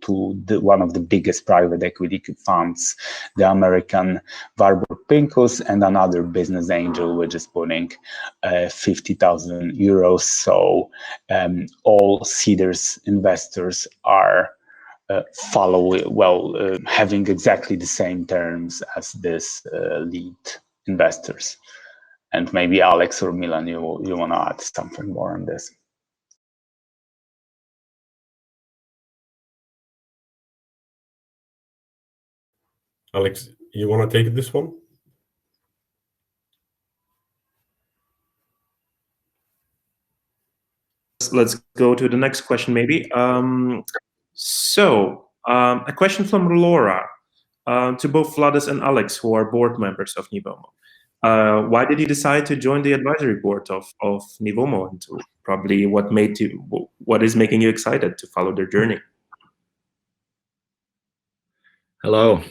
one of the biggest private equity funds, the American Warburg Pincus, and another business angel which is putting 50,000 euros. So all Cedars investors are having exactly the same terms as this lead investors. And maybe Alex or Milan, you want to add something more on this? Alex, you want to take this one? Let's go to the next question, maybe. A question from Laura to both Vladis and Alex, who are board members of Nevomo. Why did you decide to join the advisory board of Nevomo, and probably what is making you excited to follow their journey? Hello,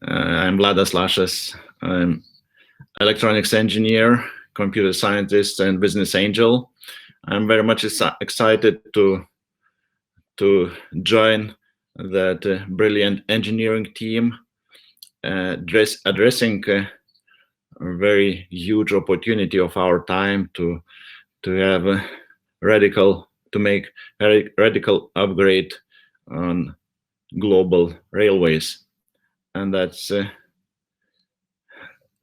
I'm Vladis Lašas. I'm electronics engineer, computer scientist, and business angel. I'm very much excited to join that brilliant engineering team, addressing a very huge opportunity of our time to have a make a radical upgrade on global railways. And that's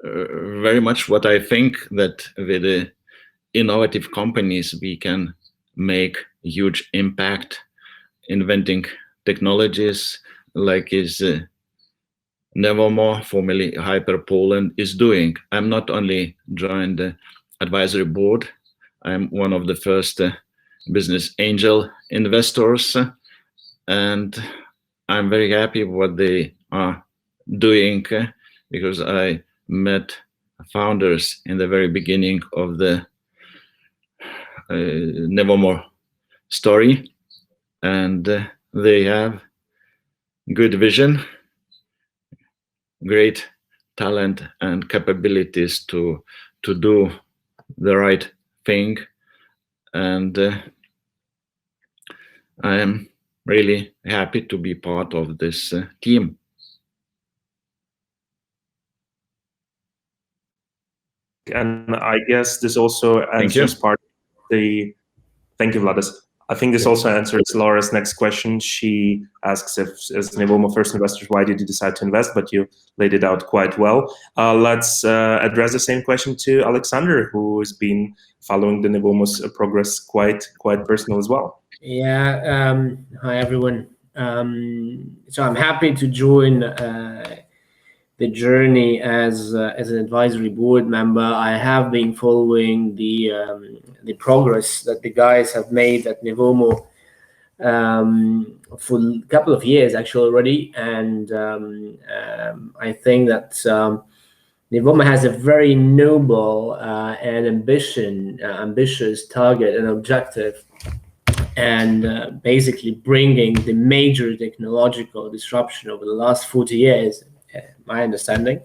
very much what I think, that with the innovative companies we can make huge impact, inventing technologies like is Nevomo, formerly Hyper Poland, is doing. I'm not only joined the advisory board, I'm one of the first business angel investors, and I'm very happy what they are doing because I met founders in the very beginning of the Nevomo story, and they have good vision, great talent and capabilities to do the right thing, and I am really happy to be part of this team. And I guess this also answers part of the. Thank you, Vladis. I think this also answers Laura's next question. She asks if, as Nevomo first investors, why did you decide to invest? But you laid it out quite well. Let's address the same question to Alexander, who has been following the Nevomo's progress quite personal as well. Yeah. Hi, everyone. So I'm happy to join the journey as an advisory board member. I have been following the progress that the guys have made at Nevomo for a couple of years actually already, and I think that Nevomo has a very noble and ambitious target and objective, and basically bringing the major technological disruption over the last 40 years, my understanding,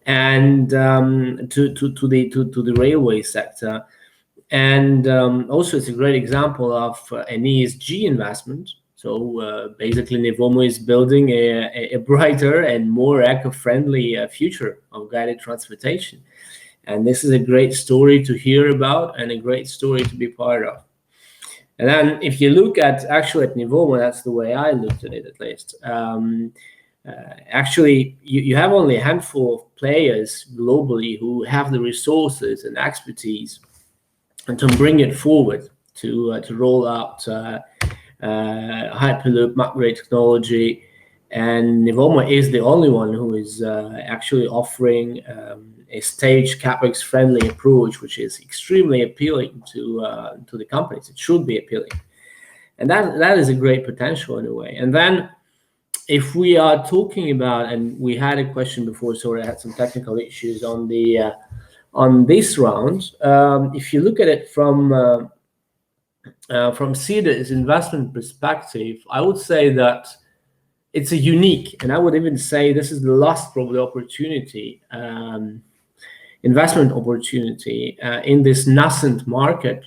and to the railway sector. And also it's a great example of an ESG investment. So basically Nevomo is building a brighter and more eco-friendly future of guided transportation. And this is a great story to hear about and a great story to be part of. And then if you look at Nevomo, that's the way I looked at it at least. Actually, you have only a handful of players globally who have the resources and expertise and to bring it forward to roll out Hyperloop, MagRail technology. And Nevomo is the only one who is actually offering a staged CapEx friendly approach, which is extremely appealing to the companies. It should be appealing, and that is a great potential in a way. And then if we are talking about, and we had a question before, sorry, I had some technical issues on the on this round. If you look at it from Cedars' investment perspective, I would say that it's a unique, and I would even say this is the last probably opportunity, investment opportunity in this nascent market.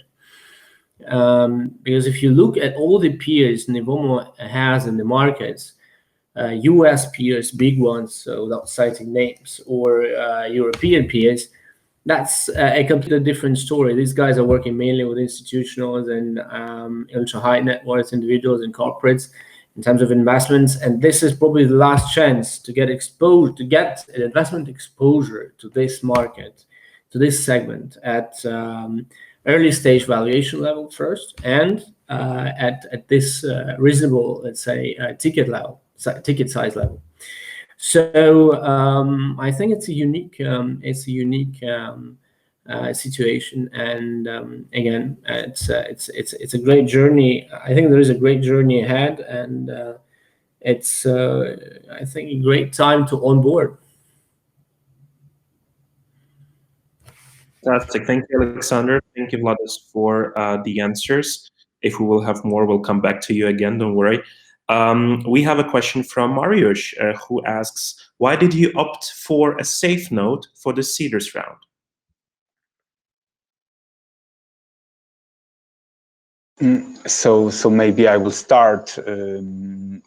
Because if you look at all the peers Nevomo has in the markets, US peers, big ones, so without citing names, or European peers, that's a completely different story. These guys are working mainly with institutionals and ultra high net worth individuals and corporates in terms of investments, and this is probably the last chance to get exposed, to get an investment exposure to this market, to this segment at early stage valuation level first, and at this reasonable, let's say, ticket size level. So I think it's a unique situation, I think there is a great journey ahead, and it's I think a great time to onboard. Fantastic. Thank you, Alexander. Thank you, Vladis, for the answers. If we will have more, we'll come back to you again, don't worry. We have a question from Mariusz, who asks, why did you opt for a safe note for the Cedars round? So maybe I will start,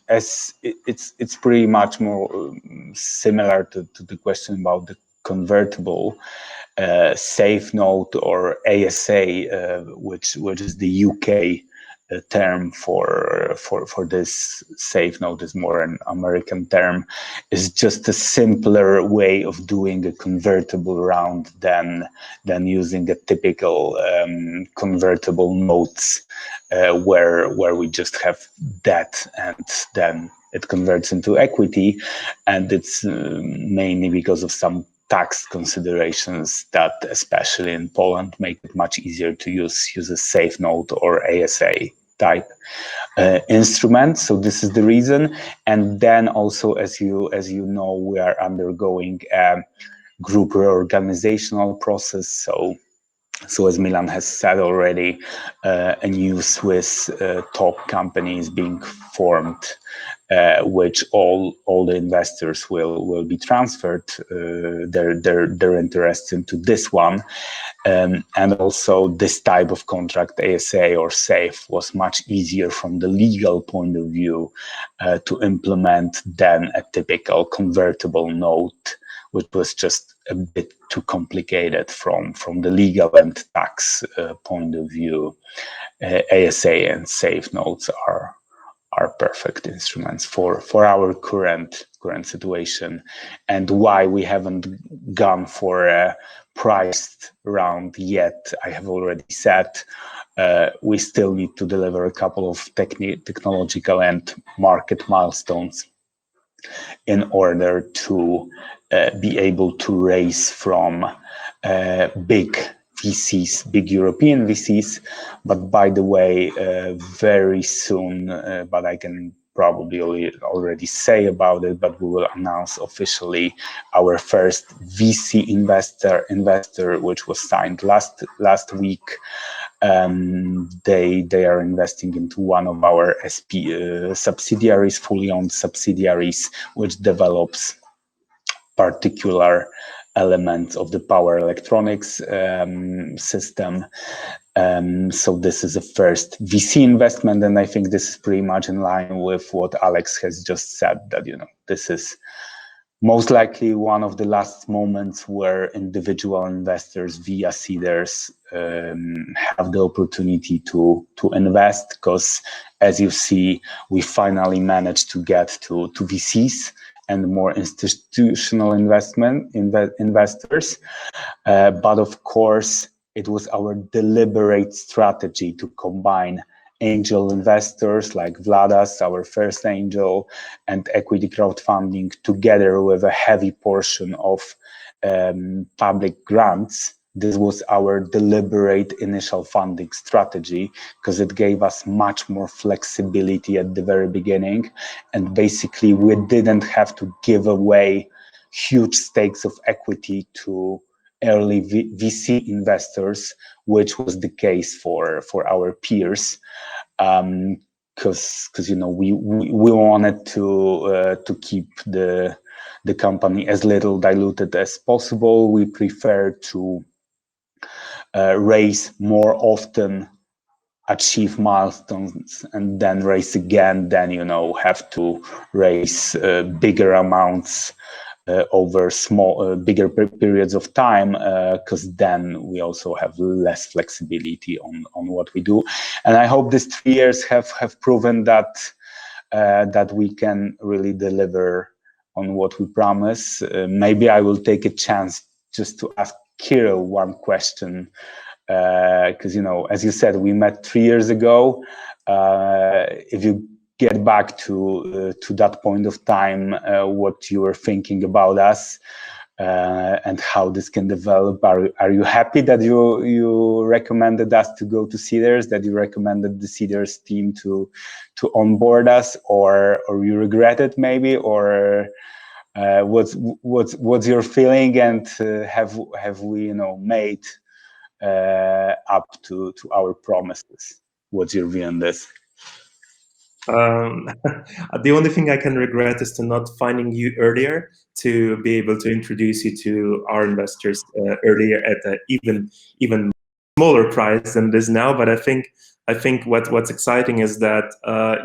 as it's pretty much more similar to the question about the convertible safe note, or ASA, which is the UK term for this. Safe note is more an American term. Is just a simpler way of doing a convertible round than using a typical convertible notes, where we just have debt and then it converts into equity, and it's mainly because of some tax considerations that, especially in Poland, make it much easier to use a safe note or ASA type instrument. So this is the reason. And then also, as you know, we are undergoing a group reorganizational process. So as Milan has said already, a new Swiss top company is being formed, which all the investors will be transferred their interest into this one. And also this type of contract, ASA or SAFE, was much easier from the legal point of view to implement than a typical convertible note, which was just a bit too complicated from the legal and tax point of view. ASA and SAFE notes are perfect instruments for our current situation, and why we haven't gone for a priced round yet. I have already said we still need to deliver a couple of technological and market milestones in order to be able to raise from big VCs, big European VCs. But by the way, very soon, but I can probably already say about it, but we will announce officially our first VC investor, which was signed last week. They are investing into one of our subsidiaries, fully owned subsidiaries, which develops particular elements of the power electronics system. So this is the first VC investment, and I think this is pretty much in line with what Alex has just said, that this is most likely one of the last moments where individual investors via Cedars have the opportunity to invest, because as you see, we finally managed to get to VCs and more institutional investors. But of course, it was our deliberate strategy to combine angel investors like Vladas, our first angel, and equity crowdfunding together with a heavy portion of public grants. This was our deliberate initial funding strategy, because it gave us much more flexibility at the very beginning. And basically, we didn't have to give away huge stakes of equity to early VC investors, which was the case for our peers. Because we wanted to keep the company as little diluted as possible. We prefer to raise more often, achieve milestones, and then raise again, than have to raise bigger amounts over bigger periods of time, because then we also have less flexibility on what we do. And I hope these 3 years have proven that we can really deliver on what we promise. Maybe I will take a chance just to ask Kirill one question, because as you said, we met 3 years ago. If you get back to that point of time, what you were thinking about us and how this can develop. Are you happy that you recommended us to go to Cedars, that you recommended the Cedars team to onboard us, or you regret it maybe, or what's your feeling, and have we made up to our promises? What's your view on this? The only thing I can regret is to not finding you earlier, to be able to introduce you to our investors earlier at an even smaller price than it is now. But I think what's exciting is that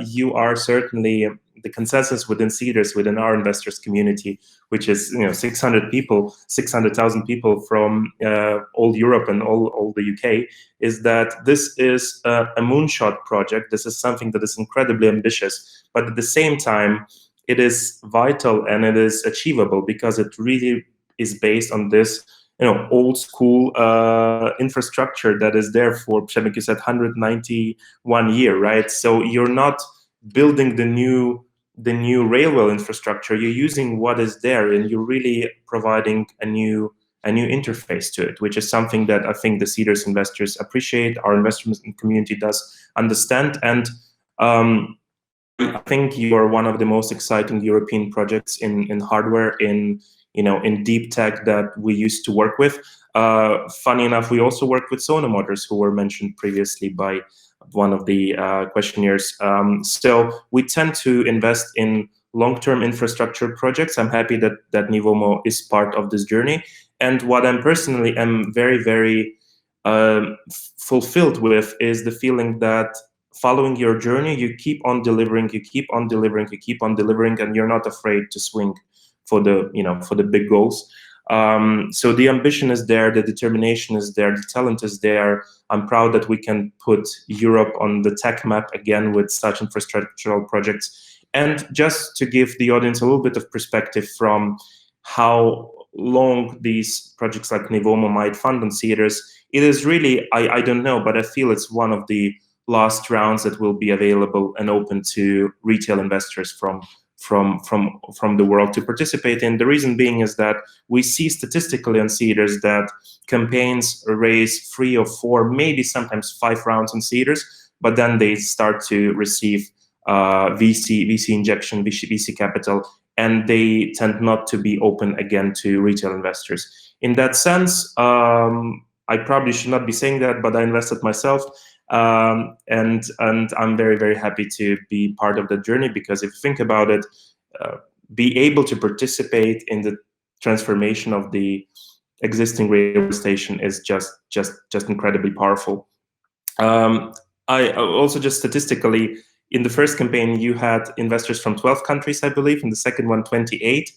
you are certainly the consensus within Cedars, within our investors community, which is 600,000 people from all Europe and all the UK, is that this is a moonshot project. This is something that is incredibly ambitious, but at the same time, it is vital and it is achievable, because it really is based on this old school infrastructure that is there for, Przemyk, you said 191 years, right? So you're not building the new the new railway infrastructure, you're using what is there, and you're really providing a new interface to it, which is something that I think the Cedars investors appreciate, our investment community does understand, and I think you are one of the most exciting European projects in hardware, in deep tech that we used to work with. Funny enough, we also worked with Sono Motors, who were mentioned previously by one of the questionnaires. So we tend to invest in long-term infrastructure projects. I'm happy that Nevomo is part of this journey. And what I'm personally am very, very fulfilled with is the feeling that following your journey, you keep on delivering, you keep on delivering, you keep on delivering, and you're not afraid to swing for the big goals. So the ambition is there, the determination is there, the talent is there. I'm proud that we can put Europe on the tech map again with such infrastructural projects. And just to give the audience a little bit of perspective from how long these projects like Nevomo might fund on Cedars, it is really, I don't know, but I feel it's one of the last rounds that will be available and open to retail investors from the world to participate in. The reason being is that we see statistically on Cedars that campaigns raise 3 or 4, maybe sometimes 5 rounds on Cedars, but then they start to receive VC injection, VC capital, and they tend not to be open again to retail investors. In that sense, I probably should not be saying that, but I invested myself. And I'm very, very happy to be part of the journey, because if you think about it, be able to participate in the transformation of the existing railway station is just incredibly powerful. I also, just statistically, in the first campaign, you had investors from 12 countries, I believe. In the second one, 28.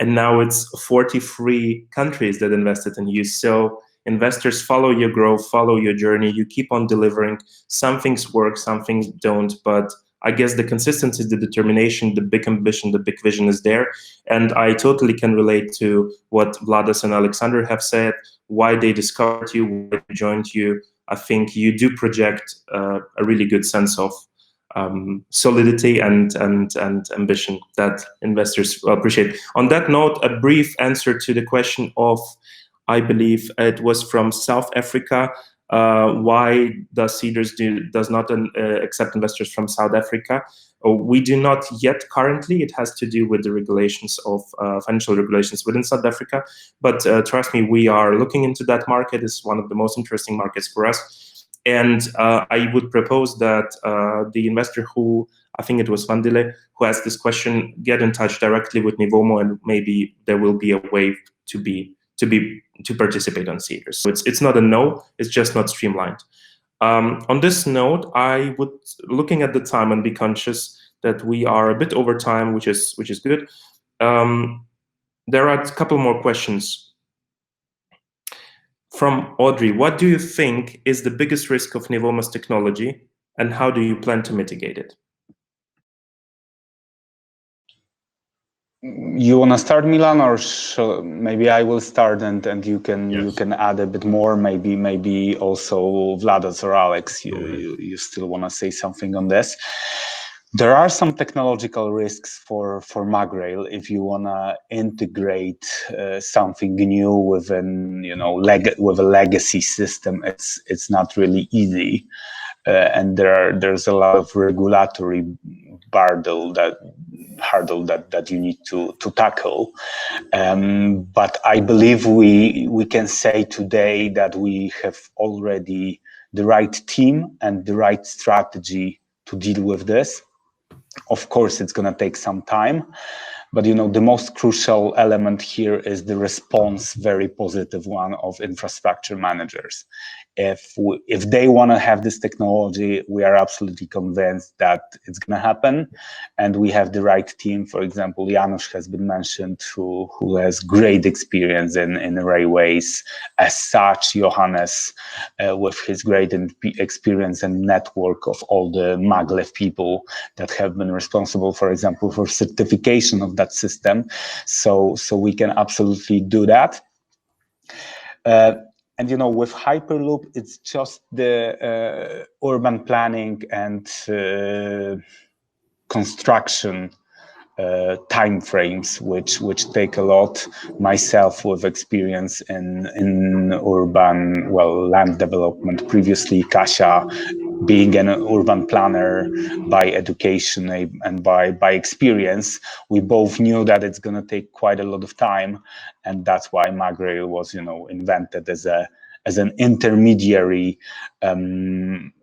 And now it's 43 countries that invested in you. So investors follow your growth, follow your journey. You keep on delivering. Some things work, some things don't. But I guess the consistency, the determination, the big ambition, the big vision is there. And I totally can relate to what Vladas and Alexander have said, why they discovered you, why they joined you. I think you do project a really good sense of solidity and ambition that investors appreciate. On that note, a brief answer to the question of, I believe it was from South Africa, why does Cedars does not accept investors from South Africa? We do not yet currently. It has to do with the regulations of financial regulations within South Africa. But trust me, we are looking into that market. It's one of the most interesting markets for us. And I would propose that the investor who, I think it was Vandile, who asked this question, get in touch directly with Nevomo, and maybe there will be a way to participate on Cedars. So it's not a no, it's just not streamlined. On this note, I would, looking at the time, and be conscious that we are a bit over time, which is good. There are a couple more questions. From Audrey, what do you think is the biggest risk of Nevomo's technology, and how do you plan to mitigate it? You want to start, Milan, or maybe I will start, and you can Yes. you can add a bit more. Maybe also Vladas or Alex, you still want to say something on this. There are some technological risks for MagRail if you want to integrate something new within, with a legacy system. It's not really easy, and there's a lot of regulatory hurdle that you need to tackle. But I believe we can say today that we have already the right team and the right strategy to deal with this. Of course, it's going to take some time, but the most crucial element here is the response, very positive one, of infrastructure managers. If they want to have this technology, we are absolutely convinced that it's going to happen, and we have the right team. For example, Janusz has been mentioned, who has great experience in railways. As such, Johannes, with his great experience and network of all the maglev people that have been responsible, for example, for certification of that system. So we can absolutely do that. And with Hyperloop, it's just the urban planning and construction time frames, which take a lot. Myself, with experience in urban, land development, previously Kasia being an urban planner by education and by experience, we both knew that it's going to take quite a lot of time, and that's why MagRail was, invented as an intermediary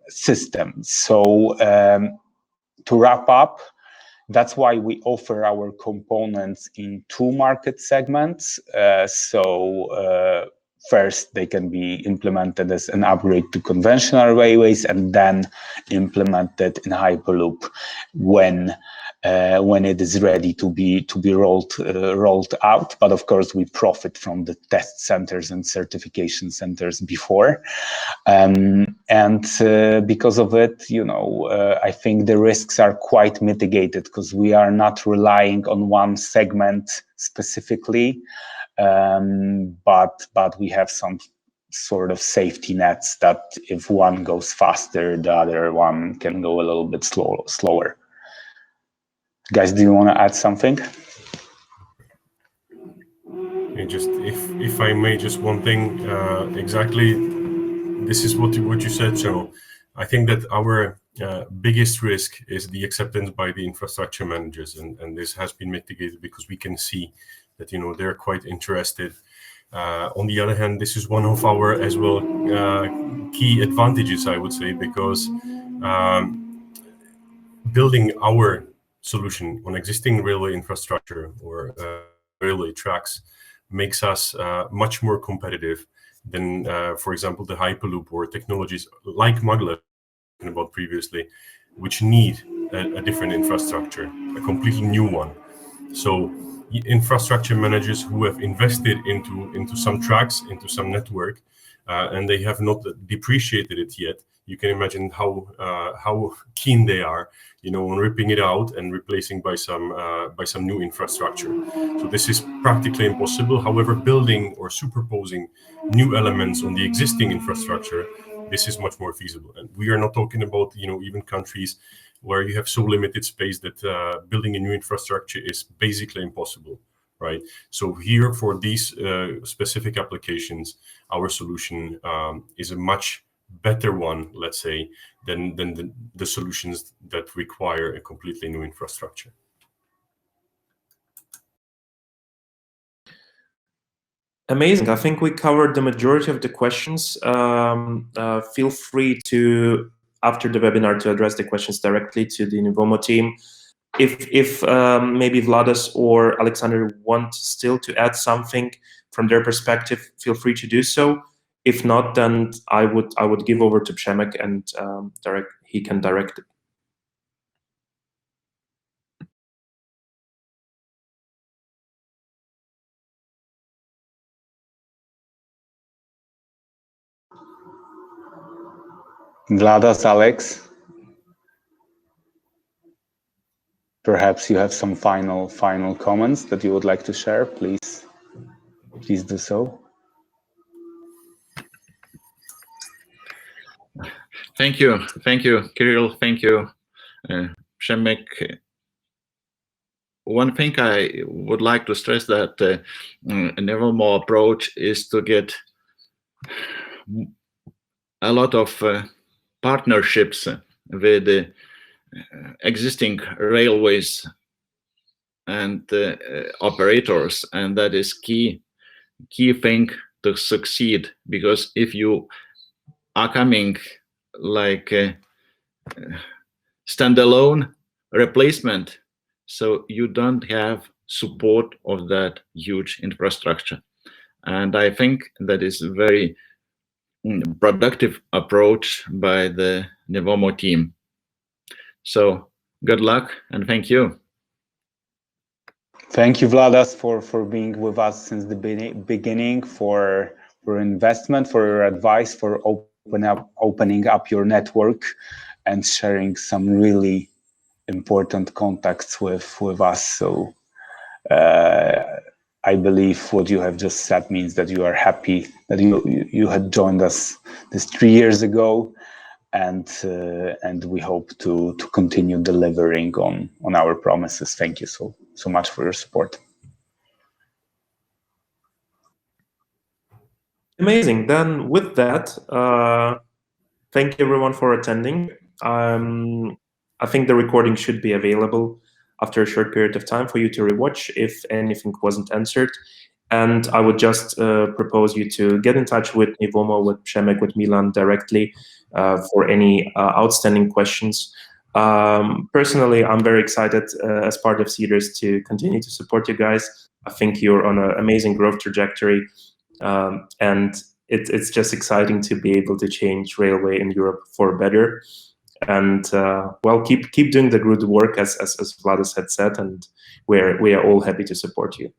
system. So to wrap up, that's why we offer our components in two market segments. First, they can be implemented as an upgrade to conventional railways, and then implemented in Hyperloop when it is ready to be rolled out. But of course, we profit from the test centers and certification centers before, and because of it, I think the risks are quite mitigated, because we are not relying on one segment specifically. But we have some sort of safety nets that if one goes faster, the other one can go a little bit slower. Guys, do you want to add something? Just if I may, just one thing. Exactly, this is what you said. So I think that our biggest risk is the acceptance by the infrastructure managers, and this has been mitigated because we can see that they're quite interested. On the other hand, this is one of our as well key advantages, I would say, because building our solution on existing railway infrastructure or railway tracks makes us much more competitive than, for example, the Hyperloop or technologies like maglev about previously, which need a different infrastructure, a completely new one. So infrastructure managers who have invested into some tracks, into some network, and they have not depreciated it yet, you can imagine how keen they are, on ripping it out and replacing by some new infrastructure. So this is practically impossible. However, building or superposing new elements on the existing infrastructure, this is much more feasible. And we are not talking about even countries where you have so limited space that building a new infrastructure is basically impossible, right? So here, for these specific applications, our solution is a much better one, let's say, than the solutions that require a completely new infrastructure. Amazing. I think we covered the majority of the questions. Feel free to, after the webinar, to address the questions directly to the Nevomo team. If maybe Vladas or Alexander want still to add something from their perspective, feel free to do so. If not, then I would give over to Przemek and he can direct it. Vladas, Alex, perhaps you have some final comments that you would like to share. Please do so. Thank you, Kirill. Thank you, Przemek. One thing I would like to stress that a Nevomo approach is to get a lot of partnerships with existing railways and operators, and that is key thing to succeed, because if you are coming like a standalone replacement, so you don't have support of that huge infrastructure. And I think that is a very productive approach by the Nevomo team. So good luck and thank you. Thank you, Vladas, for being with us since the beginning, for investment, for your advice, for opening up your network and sharing some really important contacts with us. So I believe what you have just said means that you are happy that you had joined us this 3 years ago, and we hope to continue delivering on our promises. Thank you so much for your support. Amazing. Then with that, thank you everyone for attending. I think the recording should be available after a short period of time for you to rewatch if anything wasn't answered. And I would just propose you to get in touch with Nevomo, with Przemek, with Milan directly for any outstanding questions. Personally, I'm very excited as part of Cedars to continue to support you guys. I think you're on an amazing growth trajectory, and it's just exciting to be able to change railway in Europe for better. And well, keep doing the good work as Vladis had said, and we are all happy to support you.